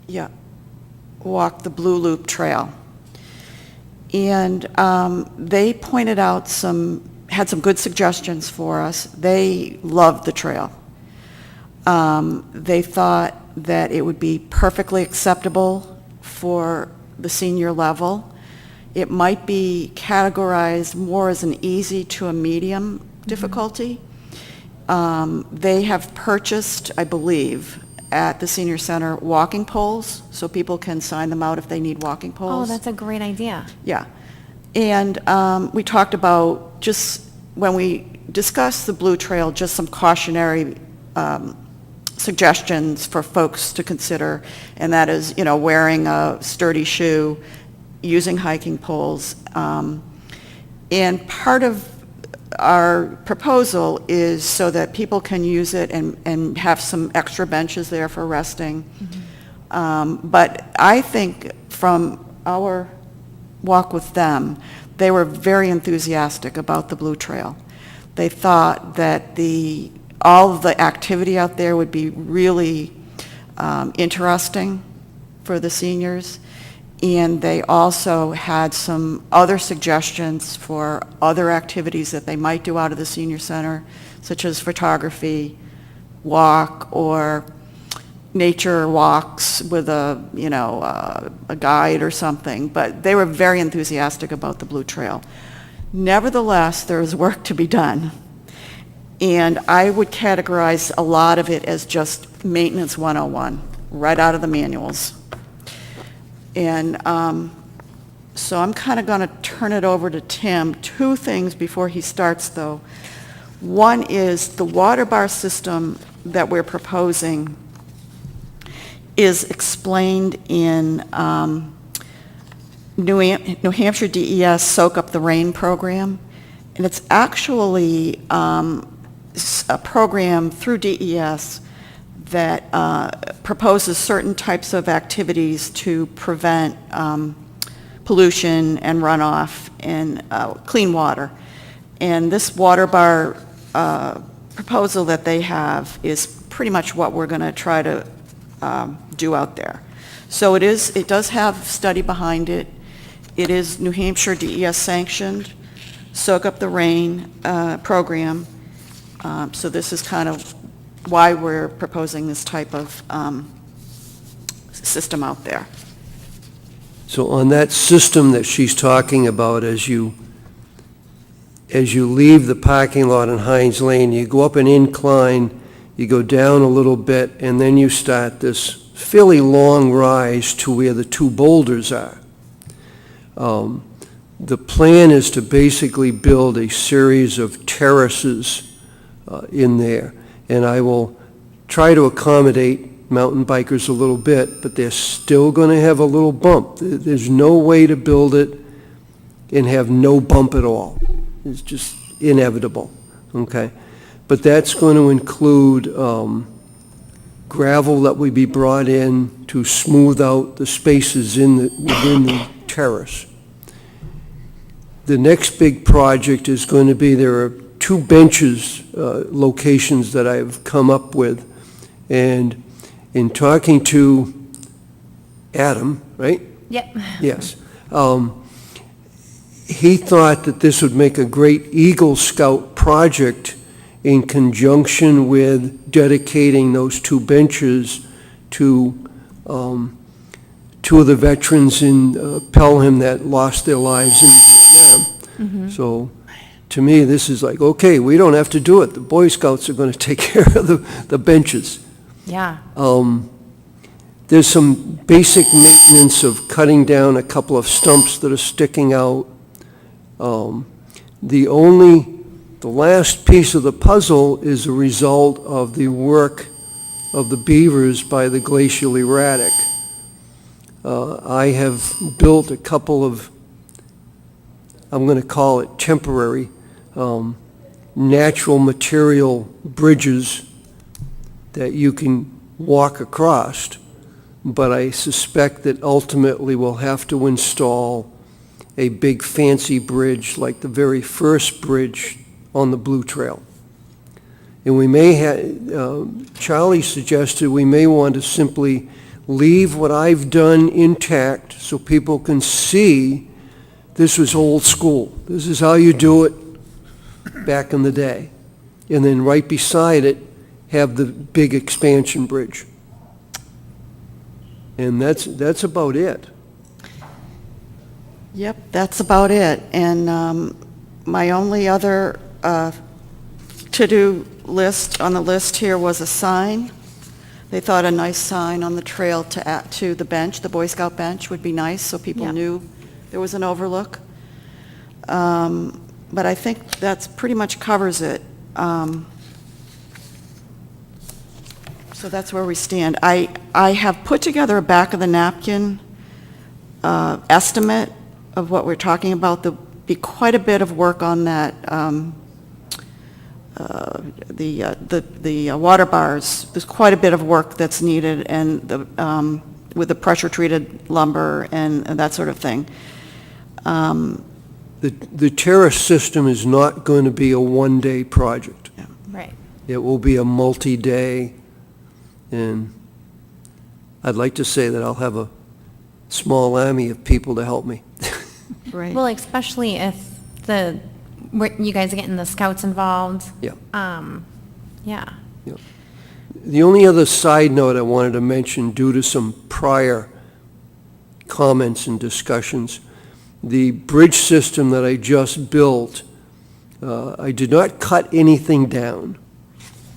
the Blue Loop Trail. And they pointed out had some good suggestions for us. They loved the trail. They thought that it would be perfectly acceptable for the senior level. It might be categorized more as an easy to a medium difficulty. They have purchased, I believe, at the senior center, walking poles, so people can sign them out if they need walking Oh, poles. that's a great idea. Yeah. And we talked about, just when we discussed the Blue Trail, just some cautionary suggestions for folks to consider, and that is, wearing a sturdy shoe, using hiking poles. And part of our proposal is so that people can use it and have some extra benches there for resting. But I think from our walk with them, they were very enthusiastic about the Blue Trail. They thought that all of the activity out there would be really interesting for the seniors. And they also had some other suggestions for other activities that they might do out of the senior center, such as photography, walk, or nature walks with a guide or something. But they were very enthusiastic about the Blue Trail. Nevertheless, there is work to be done. And I would categorize a lot of it as just maintenance 101, right out of the manuals. And so I'm kind of going to turn it over to Tim. Two things before he starts, though. One is the water bar system that we're proposing is explained in New Hampshire DES Soak Up the Rain program. And it's actually a program through DES that proposes certain types of activities to prevent pollution and runoff and clean water. And this water bar proposal that they have is pretty much what we're going to try to do out there. So it does have study behind it. It is New Hampshire DES sanctioned, Soak Up the Rain program. So this is kind of why we're proposing this type of system out there. So on that system that she's talking about, as you leave the parking lot in Hines Lane, you go up an incline, you go down a little bit, and then you start this fairly long rise to where the two boulders are. The plan is to basically build a series of terraces in there. And I will try to accommodate mountain bikers a little bit, but they're still going to have a little bump. There's no way to build it and have no bump at all. It's just inevitable, okay? but that's going to include gravel that would be brought in to smooth out the spaces within the terrace. The next big project is going to be, there are 2 benches locations that I've come up with, and in talking to Adam, right? Yep. Yes. He thought that this would make a great Eagle Scout project in conjunction with dedicating those 2 benches to 2 of the veterans in Pelham that lost their lives in Vietnam. So, to me, this is like, okay, we don't have to do it. The Boy Scouts are going to take care of the benches. Yeah. There's some basic maintenance of cutting down a couple of stumps that are sticking out. The last piece of the puzzle is a result of the work of the beavers by the glacial erratic. I have built a couple of, I'm going to call it temporary, natural material bridges that you can walk across, but I suspect that ultimately we'll have to install a big fancy bridge like the very first bridge on the Blue Trail. And we may have, Charlie suggested we may want to simply leave what I've done intact so people can see this was old school. This is how you do it back in the day. And then right beside it, have the big expansion bridge. And that's about it. Yep, that's about it. And my only other to-do list on the list here was a sign. They thought a nice sign on the trail to add to the bench, the Boy Scout bench, would be nice, so people knew there was an overlook. But I think that's pretty much covers it. So that's where we stand. I have put together a back of the napkin estimate of what we're talking about. There'll be quite a bit of work on that, the water bars. There's quite a bit of work that's needed, and with the pressure-treated lumber and that sort of thing. The terrace system is not going to be a one-day project. Right. It will be a multi-day, and I'd like to say that I'll have a small army of people to help me. Right. Well, especially if you guys are getting the scouts involved. Yeah. Yeah. Yeah. The only other side note I wanted to mention, due to some prior comments and discussions, the bridge system that I just built, I did not cut anything down.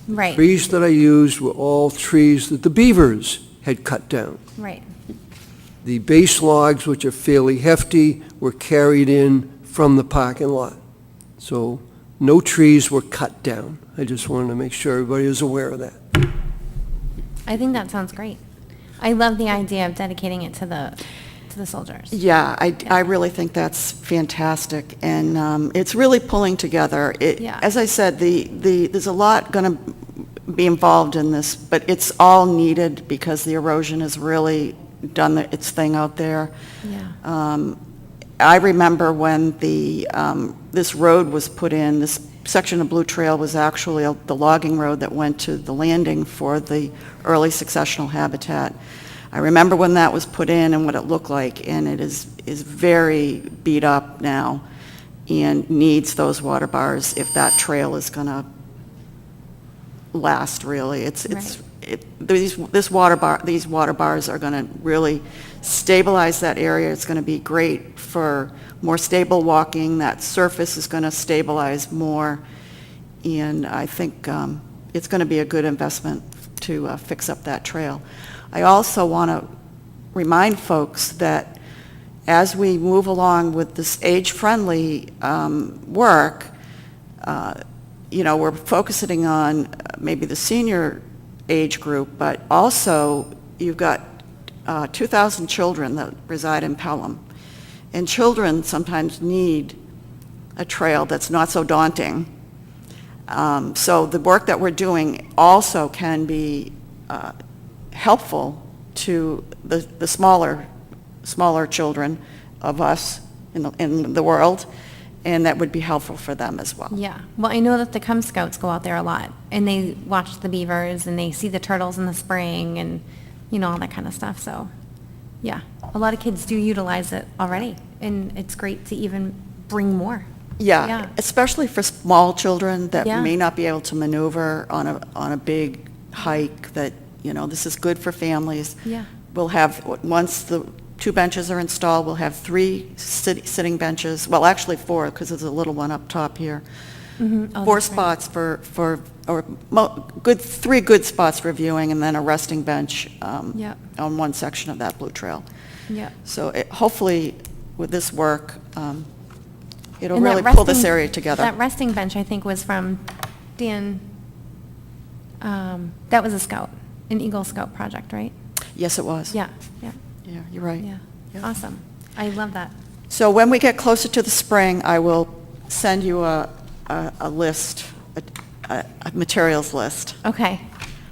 Right. Trees that I used were all trees that the beavers had cut down. Right. The base logs, which are fairly hefty, were carried in from the parking lot. So no trees were cut down. I just wanted to make sure everybody is aware of that. I think that sounds great. I love the idea of dedicating it to the soldiers. Yeah, I really think that's fantastic, and it's really pulling together. Yeah. As I said, there's a lot going to be involved in this, but it's all needed because the erosion has really done its thing out there. Yeah. I remember when this road was put in, this section of Blue Trail was actually the logging road that went to the landing for the early successional habitat. I remember when that was put in and what it looked like, and it is very beat up now and needs those water bars if that trail is going to last, really. These water bars are going to really stabilize that area. It's going to be great for more stable walking. That surface is going to stabilize more, and I think it's going to be a good investment to fix up that trail. I also want to remind folks that as we move along with this age-friendly work, we're focusing on maybe the senior age group, but also you've got 2,000 children that reside in Pelham. And children sometimes need a trail that's not so daunting. So the work that we're doing also can be helpful to the smaller children of us in the world, and that would be helpful for them as well. Yeah, well, I know that the Cub Scouts go out there a lot, and they watch the beavers, and they see the turtles in the spring, and, you know, all that kind of stuff, so, yeah. A lot of kids do utilize it already, and it's great to even bring more. Yeah, especially for small children that Yeah. may not be able to maneuver on a big hike, that, you know, this is good for families. Yeah. We'll have, once the 2 benches are installed, we'll have 3 sitting benches, well, actually 4, because there's a little one up top here. Oh, 4 that's right. spots or 3 good spots for viewing, and then a resting bench Yep. on one section of that Blue Trail. Yeah. So hopefully, with this work, it'll And that really pull this resting- area together. That resting bench, I think, was from Dan, that was a scout, an Eagle Scout project, right? Yes, it was. Yeah, yeah, Yeah, you're right. yeah. Yeah. Awesome. I love that. So when we get closer to the spring, I will send you a list, a materials list. Okay.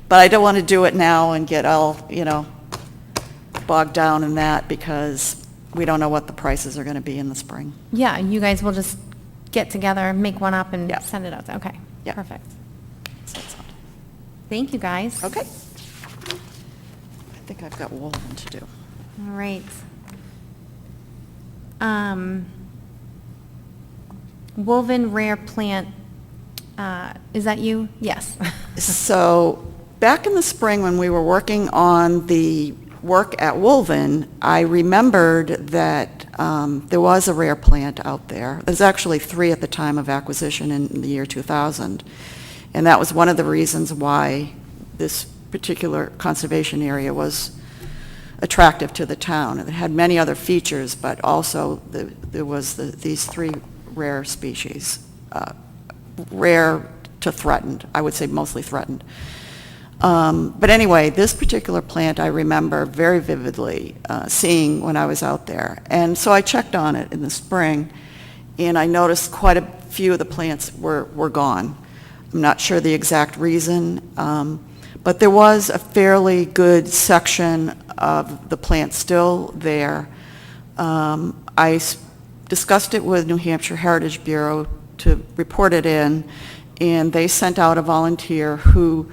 But I don't want to do it now and get all, you know, bogged down in that, because we don't know what the prices are going to be in the spring. Yeah, you guys will just get together, make one up, and Yeah. send it out. Okay. Yeah. Perfect. Thank you, guys. Okay. I think I've got Woolman to do. All right. Woven rare plant, is that you? Yes. So, back in the spring when we were working on the work at Woolven, I remembered that there was a rare plant out there. There's actually 3 at the time of acquisition in the year 2000. And that was one of the reasons why this particular conservation area was attractive to the town. It had many other features, but also there was these 3 rare species, rare to threatened, I would say mostly threatened. But anyway, this particular plant I remember very vividly seeing when I was out there. And so I checked on it in the spring, and I noticed quite a few of the plants were gone. I'm not sure the exact reason, but there was a fairly good section of the plant still there. I discussed it with New Hampshire Heritage Bureau to report it in, and they sent out a volunteer who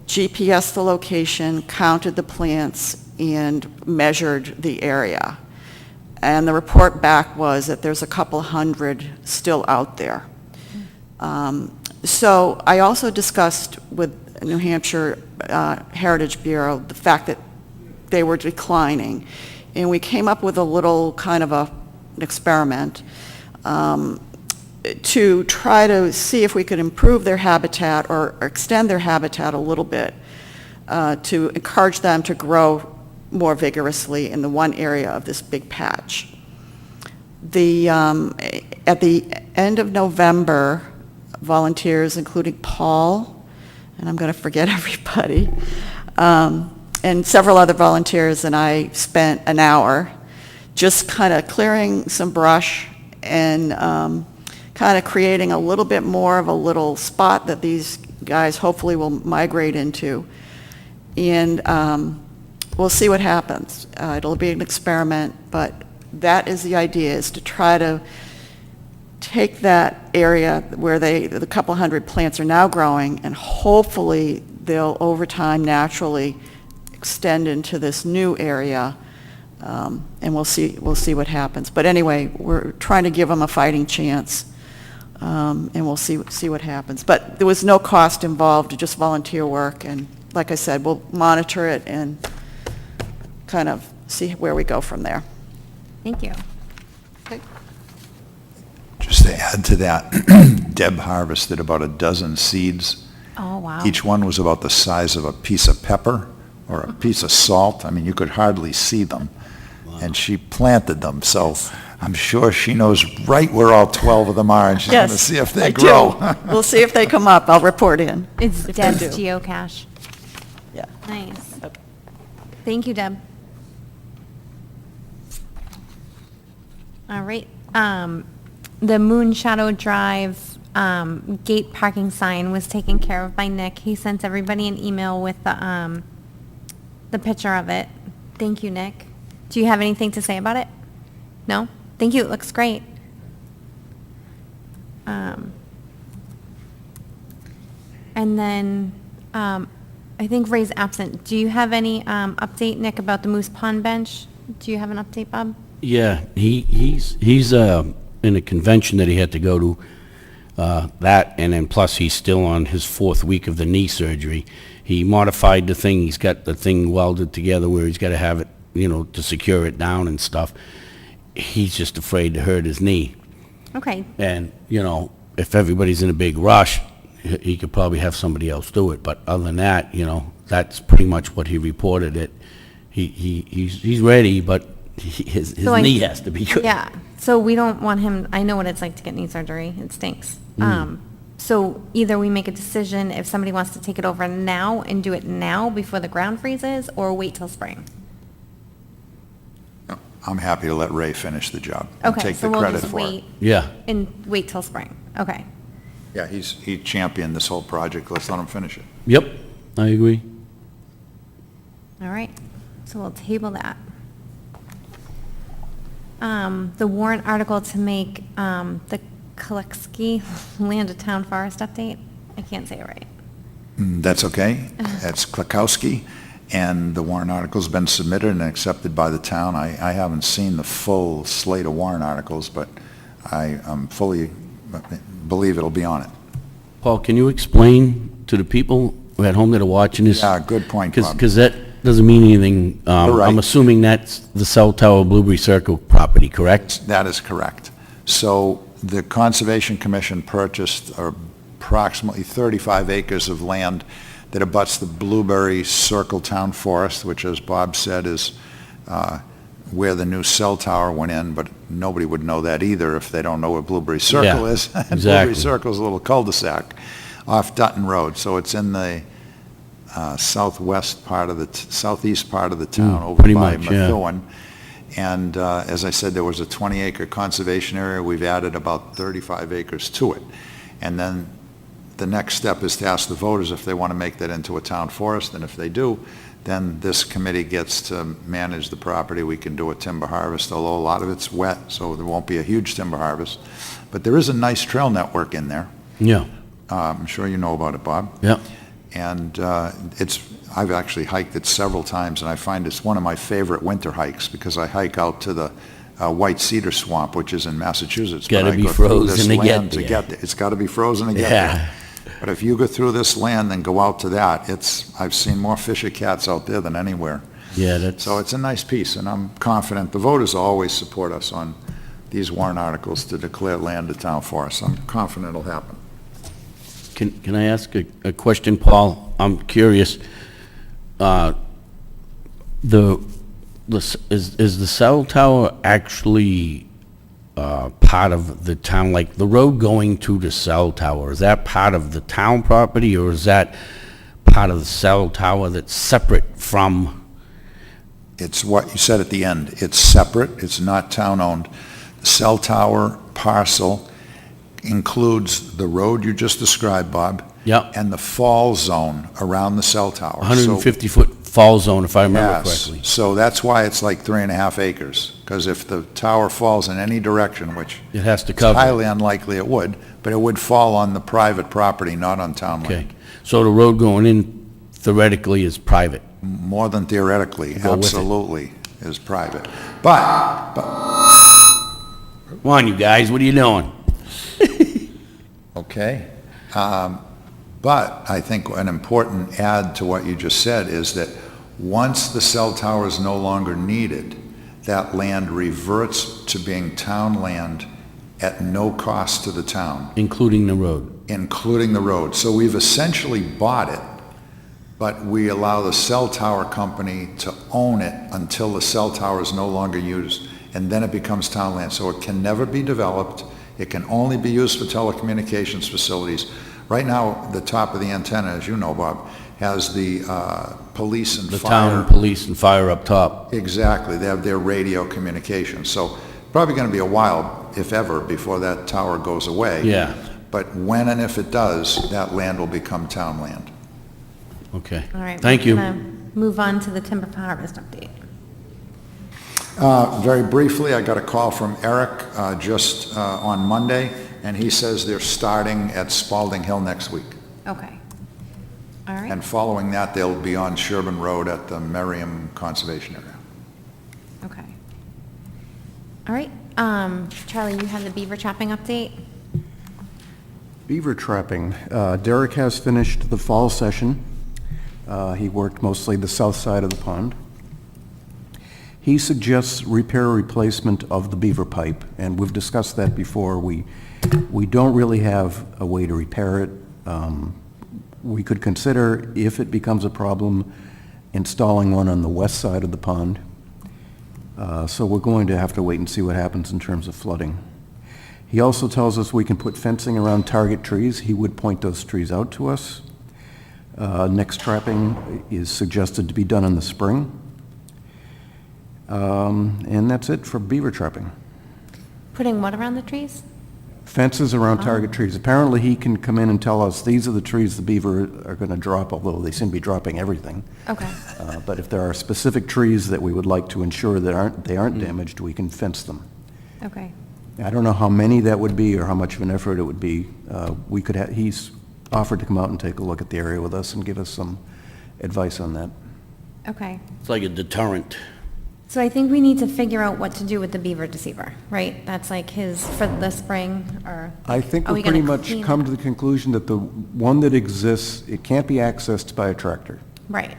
GPSed the location, counted the plants, and measured the area. And the report back was that there's a couple hundred still out there. So I also discussed with New Hampshire Heritage Bureau the fact that they were declining. And we came up with a little kind of an experiment to try to see if we could improve their habitat or extend their habitat a little bit to encourage them to grow more vigorously in the one area of this big patch. At the end of November, volunteers, including Paul, and I'm going to forget everybody, and several other volunteers, and I spent an hour just kind of clearing some brush and kind of creating a little bit more of a little spot that these guys hopefully will migrate into. And we'll see what happens. It'll be an experiment, but that is the idea, is to try to take that area where the couple hundred plants are now growing, and hopefully they'll over time naturally extend into this new area, and we'll see what happens. But anyway, we're trying to give them a fighting chance, and we'll see what happens. But there was no cost involved, just volunteer work, and like I said, we'll monitor it and kind of see where we go from there. Thank you. Okay. Just to add to that, Deb harvested about a dozen seeds. Oh, wow. Each one was about the size of a piece of pepper or a piece of salt. I mean, you could hardly see them. And she planted them, so I'm sure she knows right where all 12 of them are, and she's going to see if they grow. We'll see if they come up. I'll report in. It's if Deb's they do. geocache. Yeah. Nice. Okay. Thank you, Deb. All right. The Moon Shadow Drive gate parking sign was taken care of by Nick. He sent everybody an email with the picture of it. Thank you, Nick. Do you have anything to say about it? No? Thank you, it looks great. And then, I think Ray's absent. Do you have any update, Nick, about the Moose Pond bench? Do you have an update, Bob? Yeah, he's in a convention that he had to go to, that, and then plus he's still on his 4th week of the knee surgery. He modified the thing, he's got the thing welded together where he's got to have it, you know, to secure it down and stuff. He's just afraid to hurt his knee. Okay, And, you know, if everybody's in a big rush, he could probably have somebody else do it. But other than that, you know, that's pretty much what he reported it. He's ready, but his So knee has to be good. yeah, so we don't want him, I know what it's like to get knee surgery, it stinks. So either we make a decision if somebody wants to take it over now and do it now before the ground freezes, or wait till spring. I'm happy to let Ray finish the job. and Okay, take so the we'll credit just for it. wait Yeah, and wait till spring, okay. Yeah, he championed this whole project. Let's let him finish it. yep, I agree. All right, so we'll table that. The warrant article to make the Kolekski Land of Town Forest update, I can't say it right. That's okay. That's Klakowski, and the warrant article's been submitted and accepted by the town. I haven't seen the full slate of warrant articles, but I fully believe it'll be on it. Paul, can you explain to the people at home that are watching this? Yeah, good point, Bob. Because that doesn't mean anything. You're right. I'm assuming that's the cell tower Blueberry Circle property, correct? That is correct. So the Conservation Commission purchased approximately 35 acres of land that abuts the Blueberry Circle Town Forest, which, as Bob said, is where the new cell tower went in, but nobody would know that either if they don't know what Blueberry Circle Yeah, is. exactly. Blueberry Circle is a little cul-de-sac off Dutton Road, so it's in the southeast part of the town, over pretty by much, yeah. Methuen. And as I said, there was a 20-acre conservation area. We've added about 35 acres to it. And then the next step is to ask the voters if they want to make that into a town forest, and if they do, then this committee gets to manage the property. We can do a timber harvest, although a lot of it's wet, so there won't be a huge timber harvest. But there is a nice trail network in there. Yeah, I'm sure you know about it, Bob. yeah. And I've actually hiked it several times, and I find it's one of my favorite winter hikes, because I hike out to the White Cedar Swamp, which is in Massachusetts. Gotta but I be go through frozen this to get land there. there. It's gotta be frozen to get Yeah. there. But if you go through this land and go out to that, I've seen more fisher cats out there than anywhere. Yeah, that's, So it's a nice piece, and I'm confident, the voters always support us on these warrant articles to declare land a town forest. I'm confident it'll happen. can I ask a question, Paul? I'm curious. Is the cell tower actually part of the town, like the road going to the cell tower, is that part of the town property, or is that part of the cell tower that's separate from? It's what you said at the end. It's separate. It's not town-owned. The cell tower parcel includes the road you just described, Bob. Yep. And the fall zone around the cell tower. 150-foot fall zone, if I remember Yes. correctly. So that's why it's like 3.5 acres, because if the tower falls in any direction, which It has to it's cover. highly unlikely it would, but it would fall on the private property, not on town Okay, land. so the road going in theoretically is private. More than theoretically, Go with it. absolutely, is private. But Come on, you guys, what are you doing? okay. But I think an important add to what you just said is that once the cell tower is no longer needed, that land reverts to being town land at no cost to the town, Including the road. including the road. So we've essentially bought it, but we allow the cell tower company to own it until the cell tower is no longer used, and then it becomes town land. So it can never be developed. It can only be used for telecommunications facilities. Right now, the top of the antenna, as you know, Bob, has the police and The fire. town police and fire up top. Exactly. They have their radio communication. So probably going to be a while, if ever, before that tower goes away. Yeah. But when and if it does, that land will become town land. Okay. All right. Thank you. We're gonna move on to the timber harvest update. Very briefly, I got a call from Eric just on Monday, and he says they're starting at Spalding Hill next week. Okay. All right. And following that, they'll be on Sherburne Road at the Merriam Conservation Area. Okay. All right. Charlie, you have the beaver trapping update? Beaver trapping. Derek has finished the fall session. He worked mostly the south side of the pond. He suggests repair or replacement of the beaver pipe, and we've discussed that before. We don't really have a way to repair it. We could consider, if it becomes a problem, installing one on the west side of the pond. So we're going to have to wait and see what happens in terms of flooding. He also tells us we can put fencing around target trees. He would point those trees out to us. Next trapping is suggested to be done in the spring. And that's it for beaver trapping. Putting what around the trees? Fences around target trees. Apparently, he can come in and tell us, these are the trees the beaver are going to drop, although they seem to be dropping everything. Okay. But if there are specific trees that we would like to ensure that they aren't damaged, we can fence them. Okay. I don't know how many that would be or how much of an effort it would be. He's offered to come out and take a look at the area with us and give us some advice on that. Okay. It's like a deterrent. So I think we need to figure out what to do with the beaver deceiver, right? That's like his, for the spring, or? I think are we we've pretty gonna much clean come it to up? the conclusion that the one that exists, it can't be accessed by a tractor. Right.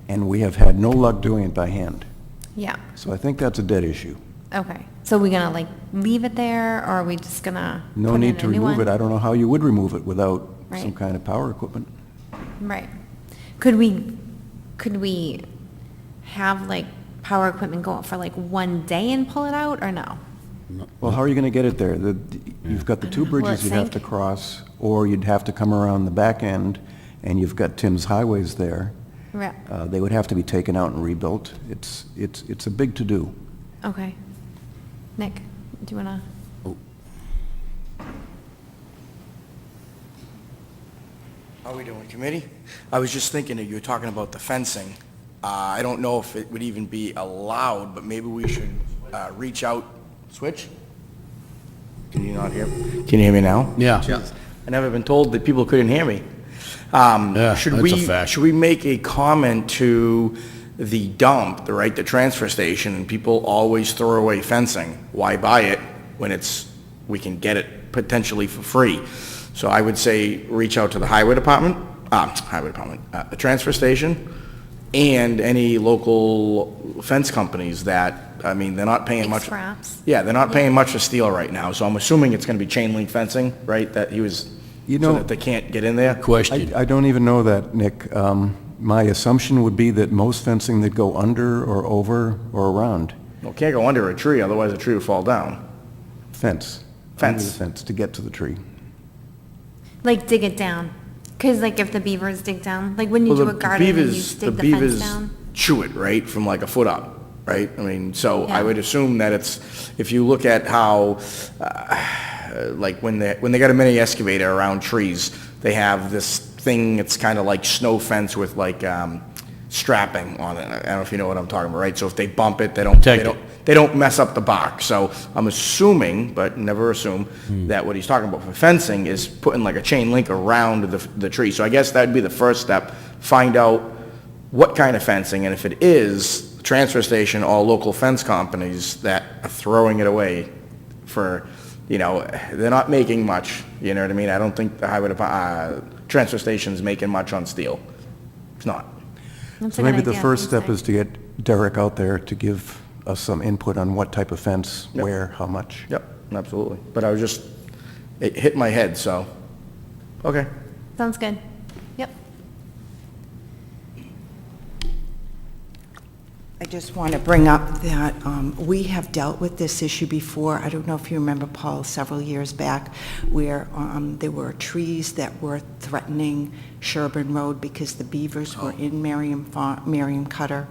And we have had no luck doing it by hand. Yeah. So I think that's a dead issue. Okay. So we gonna like leave it there, or are we just gonna No put need in to a new remove one? it. I don't know how you would remove it without some Right. kind of power equipment. Right. Could we have like power equipment go out for like one day and pull it out, or no? Well, how are you going to get it there? You've got the two Will it bridges you'd have to sink? cross, or you'd have to come around the back end, and you've got Tim's Highways there. Right. They would have to be taken out and rebuilt. It's a big to-do. Okay. Nick, do you wanna? How are we doing, committee? I was just thinking that you were talking about the fencing. I don't know if it would even be allowed, but maybe we should reach out. Switch? Can you not hear? Can you hear me now? Yeah. I never been told that people couldn't hear me. Yeah, Should that's we? a fact. Should we make a comment to the dump, the transfer station, and people always throw away fencing? Why buy it when we can get it potentially for free? So I would say reach out to the highway department, the transfer station, and any local fence companies that, I mean, they're not paying Like much. scraps? Yeah, they're not paying much for steel right now, so I'm assuming it's gonna be chain link fencing, right? That he was, You so know- that they can't get in there? Question. I don't even know that, Nick. My assumption would be that most fencing that go under or over or around Well, can't go under a tree, otherwise the tree will fall down. fence. Under Fence. the fence to get to the tree. Like dig it down? Cause like if the beavers dig down, like when you do a garden and you dig the fence down? Chew it, right, from like a foot up, right? I mean, so I Yeah. would assume that if you look at how, like when they got a mini excavator around trees, they have this thing, it's kind of like snow fence with like, strapping on it. I don't know if you know what I'm talking about, right? So if they bump it, they Protect it. they don't mess up the bark. So I'm assuming, but never assume, that what he's talking about for fencing is putting like a chain link around the tree. So I guess that'd be the first step, find out what kind of fencing, and if it is transfer station or local fence companies that are throwing it away for, they're not making much, you know what I mean? I don't think the highway transfer station's making much on steel. It's not. That's a So good maybe the idea, first step fencing. is to get Derek out there to give us some input on what type of fence, Yep. where, how much. Yep, absolutely. But it hit my head, so, okay. Sounds good. Yep. just want to bring up that we have dealt with this issue before. I don't know if you remember, Paul, several years back, where there were trees that were threatening Sherburne Road because the beavers were in Merriam Cutter,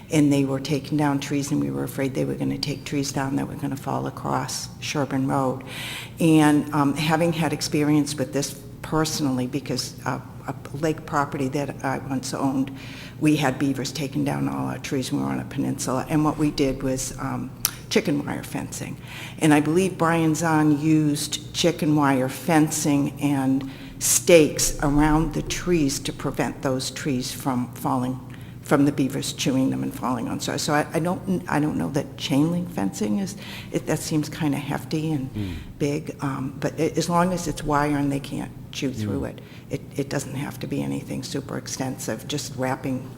and they were taking down trees, and we were afraid they were going to take trees down that were going to fall across Sherburne Road. And having had experience with this personally, because a lake property that I once owned, we had beavers taking down all our trees when we were on a peninsula, and what we did was chicken wire fencing. And I believe Brian Zahn used chicken wire fencing and stakes around the trees to prevent those trees from falling, from the beavers chewing them and falling on. So I don't know that chain link fencing is, that seems kind of hefty and big, but as long as it's wire and they can't chew through it, it doesn't have to be anything super extensive, just wrapping,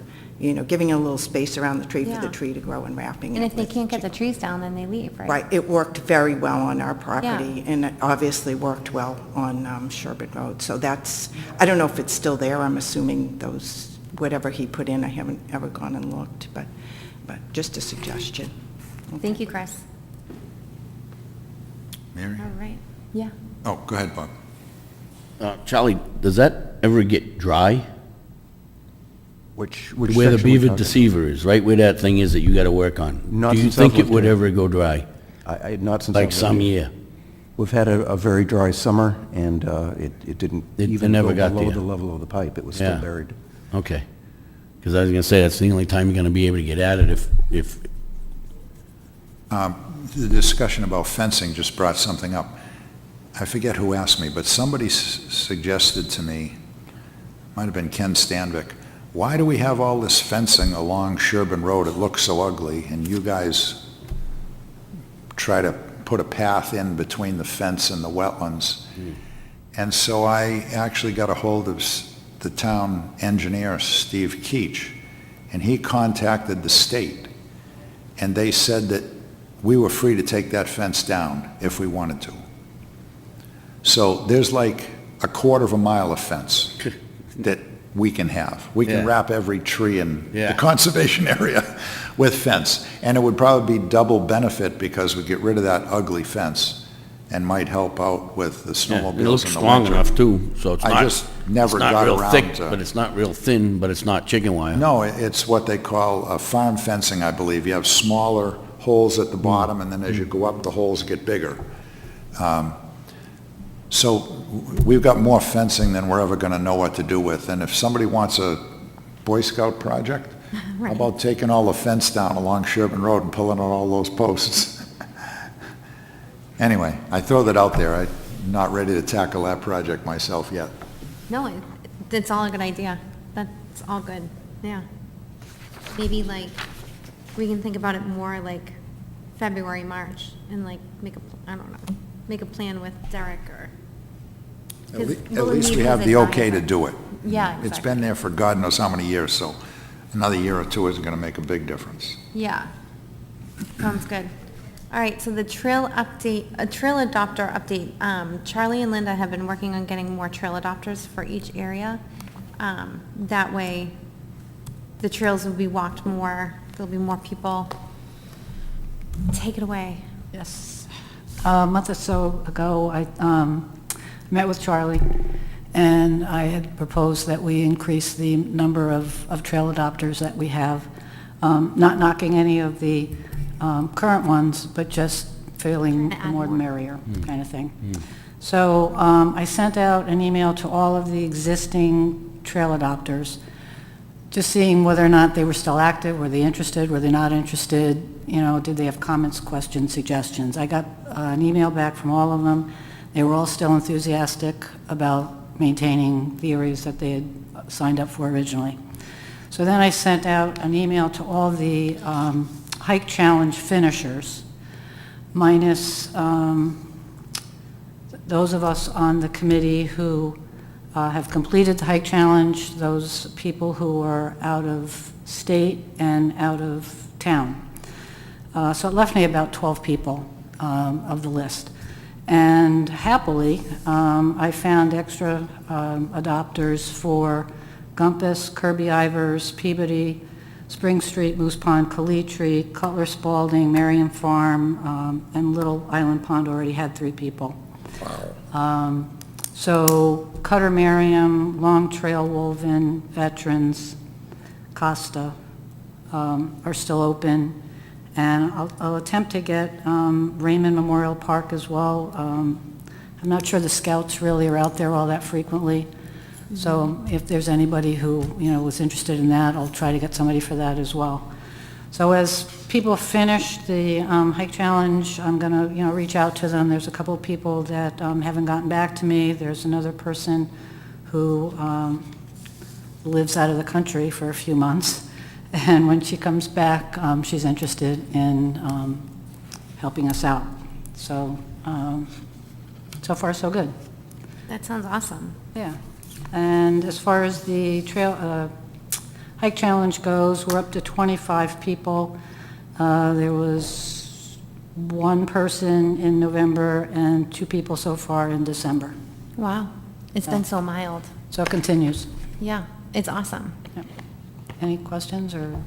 giving a little space around the tree for the tree to grow and wrapping it. And if they with can't get the trees down, then they leave, right? Right, it worked very well on our property, and it obviously worked well on Sherburne Road. So that's, I don't know if it's still there, I'm assuming those, whatever he put in, I haven't ever gone and looked, but just a suggestion. Thank you, Chris. Mary? All right. Yeah. Oh, go ahead, Bob. Charlie, does that ever get dry? Which Where the section we beaver talking? deceiver is, right where that thing is that you gotta work on? Not Do you since think I've it would lived ever go dry? Not since. Like I've some lived here. year? We've had a very dry summer, and it didn't It even never go got below there. the level of the pipe. It was still Yeah. buried. Okay. Because I was gonna say, that's the only time you're gonna be able to get at it if, The discussion about fencing just brought something up. I forget who asked me, but somebody suggested to me, might have been Ken Stanvik, why do we have all this fencing along Sherburne Road? It looks so ugly, and you guys try to put a path in between the fence and the wetlands. And so I actually got a hold of the town engineer, Steve Keach, and he contacted the state, and they said that we were free to take that fence down if we wanted to. So there's like a quarter of a mile of fence that we can have. We can Yeah. wrap every tree in the Yeah. conservation area with fence. And it would probably be double benefit because we get rid of that ugly fence and might help out with the yeah, snowmobiles it looks in the strong winter. enough too, so it's not. I just never got It's not real around thick, to- but it's not real thin, but it's not chicken wire. No, it's what they call farm fencing, I believe. You have smaller holes at the bottom, and then as you go up, the holes get bigger. So we've got more fencing than we're ever going to know what to do with. And if somebody wants a Boy Scout project, how about taking all the fence down along Sherburne Road and pulling out all those posts? Anyway, I throw that out there. I'm not ready to tackle that project myself yet. No, it's all a good idea. That's all good, yeah. Maybe like, we can think about it more like February, March, and like I don't know, make a plan with Derek or. At least we have the okay to do it. Yeah, It's exactly. been there for God knows how many years, so another year or two isn't going to make a big difference. Yeah, sounds good. All right, so the trail update, a trail adopter update. Charlie and Linda have been working on getting more trail adopters for each area. That way, the trails will be walked more, there'll be more people. Take it away. Yes. A month or so ago, I met with Charlie, and I had proposed that we increase the number of trail adopters that we have, not knocking any of the current ones, but just feeling the more the merrier kind of thing. So I sent out an email to all of the existing trail adopters, just seeing whether or not they were still active, were they interested, were they not interested, did they have comments, questions, suggestions. I got an email back from all of them. They were all still enthusiastic about maintaining the areas that they had signed up for originally. So then I sent out an email to all the Hike Challenge finishers, minus those of us on the committee who have completed the Hike Challenge, those people who are out of state and out of town. So it left me about 12 people of the list. And happily, I found extra adopters for Gumpus, Kirby Ivers, Peabody, Spring Street, Moose Pond, Calitri, Cutler Spalding, Merriam Farm, and Little Island Pond already had 3 people. So Cutter Merriam, Long Trail, Wolven, Veterans, Costa are still open. And I'll attempt to get Raymond Memorial Park as well. I'm not sure the scouts really are out there all that frequently. So if there's anybody who, was interested in that, I'll try to get somebody for that as well. So as people finish the hike challenge, I'm going to, reach out to them. There's a couple of people that haven't gotten back to me. There's another person who lives out of the country for a few months. And when she comes back, she's interested in helping us out. So, so far, so good. That sounds awesome. Yeah. And as far as the trail hike challenge goes, we're up to 25 people. There was 1 person in November and 2 people so far in December. Wow. It's been so mild. So it continues. Yeah, it's awesome. Yeah. Any questions or?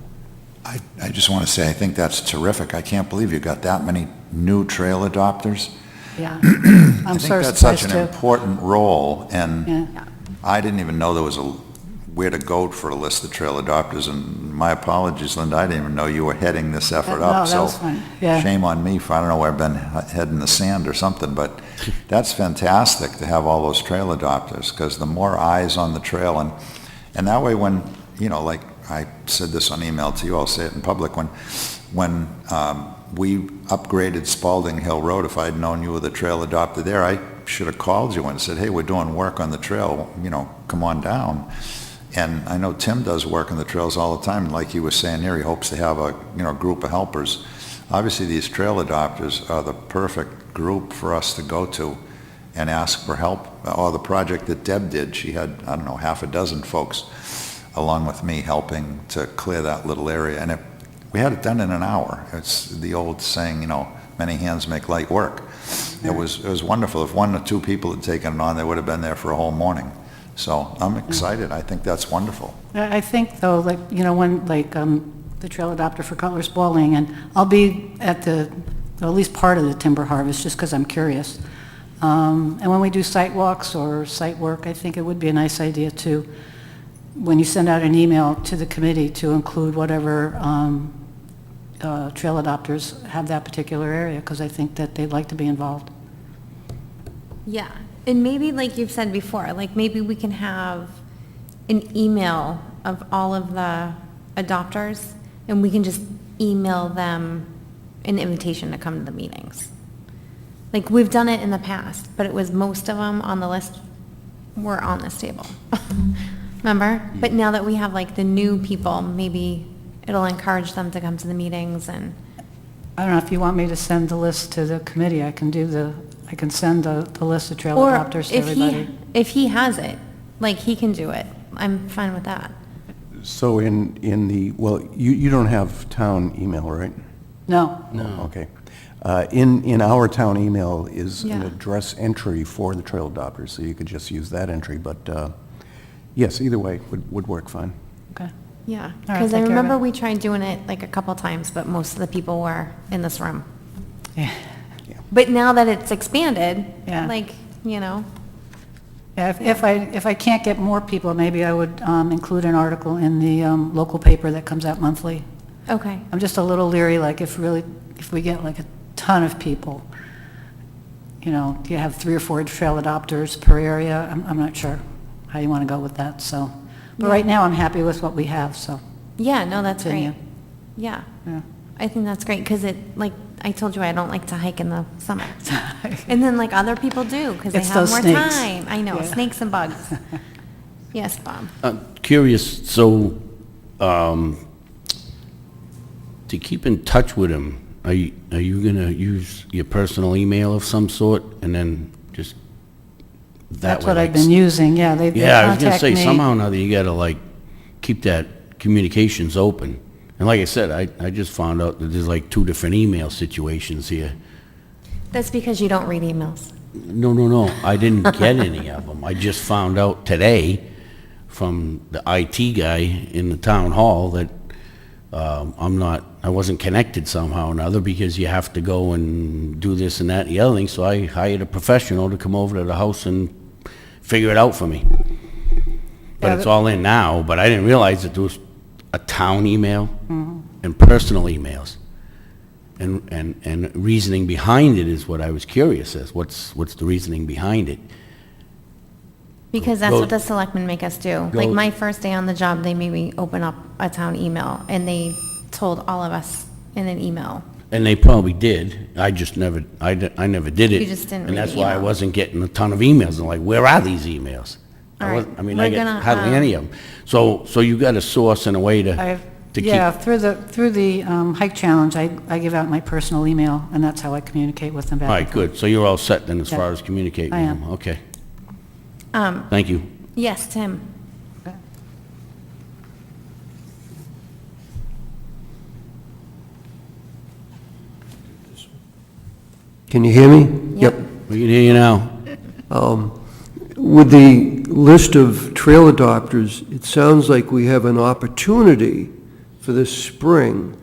I just want to say, I think that's terrific. I can't believe you got that many new trail adopters. Yeah. I I'm think sort of that's such surprised an too. important role, and Yeah. I didn't even know there was where to go for a list of trail adopters, and my apologies, Linda, I didn't even know you were heading this effort No, up. that was fine. Yeah. Shame on me for, I don't know where I've been head in the sand or something, but that's fantastic to have all those trail adopters, because the more eyes on the trail, and that way when, like I said this on email to you, I'll say it in public, when we upgraded Spalding Hill Road, if I'd known you were the trail adopter there, I should have called you and said, hey, we're doing work on the trail, come on down. And I know Tim does work on the trails all the time, like he was saying here, he hopes to have a, group of helpers. Obviously, these trail adopters are the perfect group for us to go to and ask for help. Or the project that Deb did, she had, I don't know, 6 folks along with me helping to clear that little area. And we had it done in an hour. It's the old saying, many hands make light work. It was wonderful. If 1 or 2 people had taken it on, they would have been there for a whole morning. So I'm excited. I think that's wonderful. I think though, when the trail adopter for Cutler Spalding, and I'll be at at least part of the timber harvest just because I'm curious. And when we do site walks or site work, I think it would be a nice idea to, when you send out an email to the committee, to include whatever trail adopters have that particular area, because I think that they'd like to be involved. Yeah, and maybe like you've said before, maybe we can have an email of all of the adopters, and we can just email them an invitation to come to the meetings. We've done it in the past, but it was most of them on the list were on this table. Remember? But now that we have the new people, maybe it'll encourage them to come to the meetings. And I don't know if you want me to send the list to the committee. I can send the list of trail or adopters to everybody. if he has it, he can do it. I'm fine with that. So in the, well, you don't have town email, right? No. Oh, okay. In our town email is an Yeah. address entry for the trail adopters, so you could just use that entry, but yes, either way would work fine. Okay. Yeah, All right, because I take care of remember it. we tried doing it a couple times, but most of the people were in this room. Yeah. But now that it's expanded, Yeah. Yeah, if I can't get more people, maybe I would include an article in the local paper that comes out monthly. Okay. I'm just a little leery, if we get a ton of people, do you have 3 or 4 trail adopters per area? I'm not sure how you want to go with that, so. But Yeah. right now, I'm happy with what we have, so. Yeah, no, that's Continue. great. Yeah. Yeah. I think that's great, because I told you, I don't like to hike in the summer. And then other people do, because they It's have those more snakes. time. I know, Yeah. snakes and bugs. Yes, Bob. Curious, so, to keep in touch with him, are you gonna use your personal email of some sort, and then just that That's way, what I've been using, yeah, they Yeah, I was gonna contact say, me. somehow or another, you gotta keep that communications open. And like I said, I just found out that there's 2 different email situations here. That's because you don't read emails. No, I didn't get any of them. I just found out today from the IT guy in the town hall that I wasn't connected somehow or another, because you have to go and do this and that and the other thing, so I hired a professional to come over to the house and figure it out for me. But it's all in now, but I didn't realize that there was a town email and personal emails. And reasoning behind it is what I was curious as. What's the reasoning behind it? Because that's Go- what the selectmen make us do. Like, my first day on the job, they made me open up a town email, and they told all of us in an email. And they probably did. I just never, I never did it. You just didn't And read that's the why I email. wasn't getting a ton of emails. I'm like, where are these emails? All right, I mean, we're I get gonna, hardly any of them. So you got a source and a way to keep. Yeah, through the hike challenge, I give out my personal email, and that's how I communicate with them back All and right, forth. good. So you're all set then as Yeah. far as communicating I with am. them? Okay, Um, thank you. yes, Tim. Can you hear me? Yep. We can hear you now. With the list of trail adopters, it sounds like we have an opportunity for this spring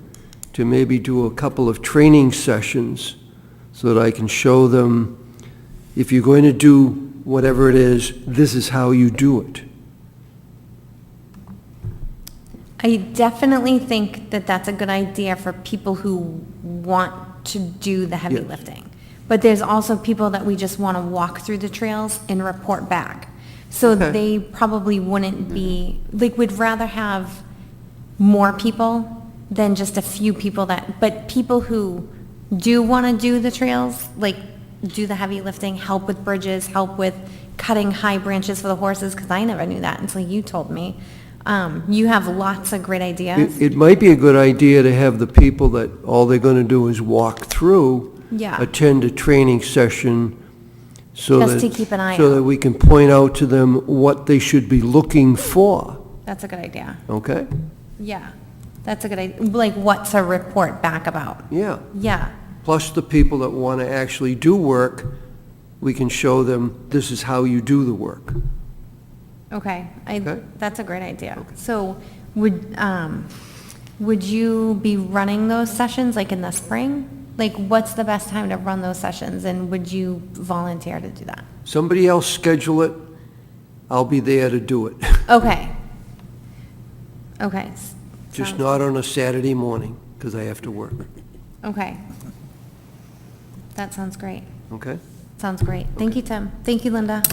to maybe do a couple of training sessions so that I can show them, if you're going to do whatever it is, this is how you do it. I definitely think that that's a good idea for people who want to do the heavy Yes. lifting. But there's also people that we just want to walk through the trails and report back. So Okay. they probably wouldn't be, like, we'd rather have more people than just a few people but people who do want to do the trails, like, do the heavy lifting, help with bridges, help with cutting high branches for the horses, because I never knew that until you told me. You have lots of great ideas. It might be a good idea to have the people that all they're going to do is walk through, Yeah. attend a training session, so Just that... to keep an eye So out. that we can point out to them what they should be looking for, That's a good idea. okay? Yeah, that's a good idea. Like, what to report back about. Yeah. Yeah, Plus the people that want to actually do work, we can show them, this is how you do the work. okay. Okay. That's a great idea. So would you be running those sessions, like, in the spring? Like, what's the best time to run those sessions, and would you volunteer to do that? Somebody else schedule it, I'll be there to do it. Okay. Okay. Just Sounds- not on a Saturday morning, because I have to work, Okay. That sounds great. okay? Sounds great. Thank you, Tim. Thank you, Linda.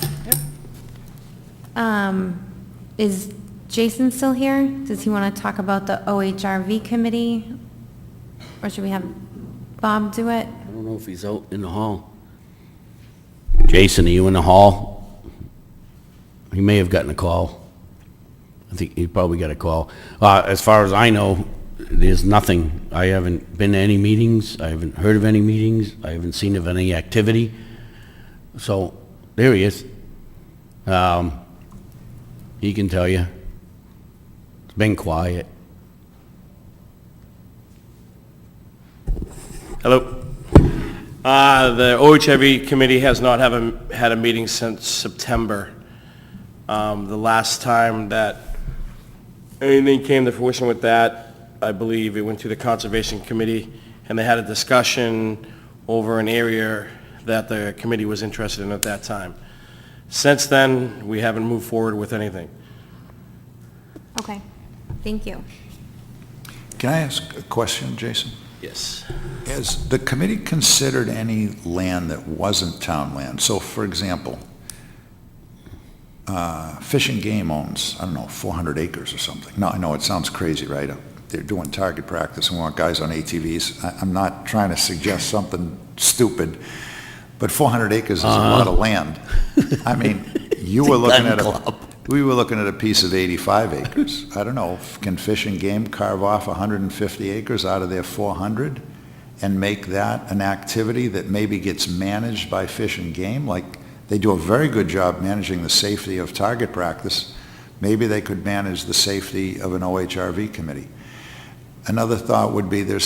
Is Jason still here? Does he want to talk about the OHRV committee? Or should we have Bob do it? I don't know if he's out in the hall. Jason, are you in the hall? He may have gotten a call. I think he probably got a call. As far as I know, there's nothing. I haven't been to any meetings. I haven't heard of any meetings. I haven't seen of any activity. So, there he is. He can tell you. It's been quiet. Hello. The OHIV committee has not had a meeting since September. The last time that anything came to fruition with that, I believe it went to the Conservation Committee, and they had a discussion over an area that the committee was interested in at that time. Since then, we haven't moved forward with anything. Okay. Thank you. Can I ask a question, Jason? Yes. Has the committee considered any land that wasn't town land? So, for example, Fish and Game owns, I don't know, 400 acres or something. No, I know it sounds crazy, right? They're doing target practice and want guys on ATVs. I'm not trying to suggest something stupid, but 400 acres is a lot of land. I mean, we were looking at a piece of 85 acres. I don't know, can Fish and Game carve off 150 acres out of their 400 and make that an activity that maybe gets managed by Fish and Game? Like, they do a very good job managing the safety of target practice. Maybe they could manage the safety of an OHRV committee. Another thought would be there's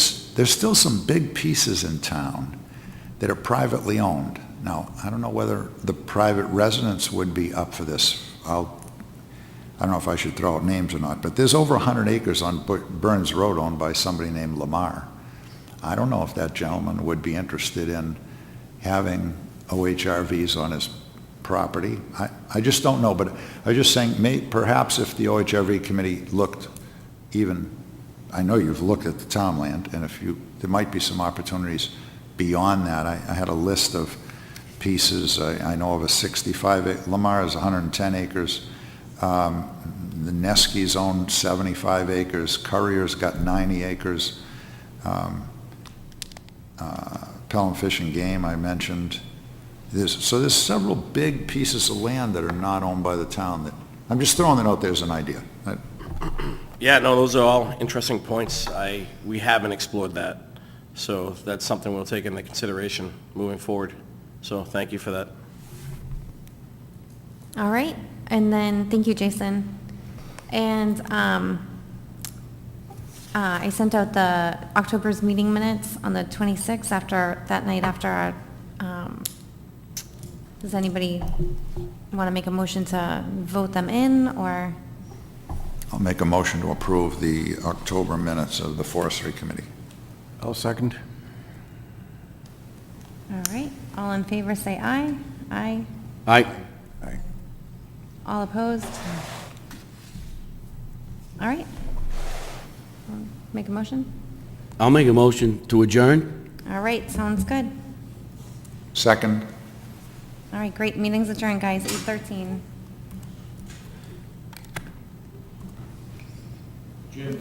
still some big pieces in town that are privately owned. Now, I don't know whether the private residents would be up for this. I don't know if I should throw out names or not, but there's over 100 acres on Burns Road owned by somebody named Lamar. I don't know if that gentleman would be interested in having OHRVs on his property. I just don't know, but I was just saying, perhaps if the OHRV committee looked even, I know you've looked at the town land, and there might be some opportunities beyond that. I had a list of pieces. I know of a 65, Lamar is 110 acres. The Neskis own 75 acres. Courier's got 90 acres. Pelham Fish and Game, I mentioned. So there's several big pieces of land that are not owned by the town. I'm just throwing it out there as an idea. Yeah, no, those are all interesting points. We haven't explored that, so that's something we'll take into consideration moving forward. So thank you for that. All right, and then, thank you, Jason. And I sent out the October's meeting minutes on the 26th that night after our, does anybody want to make a motion to vote them in, or? I'll make a motion to approve the October minutes of the Forestry Committee. I'll second. All right, all in favor say aye. Aye. Aye. Aye. All opposed? All right. Make a motion? I'll make a motion to adjourn. All right, sounds good. Second. All right, great. Meeting's adjourned, guys, 8:13. Jim,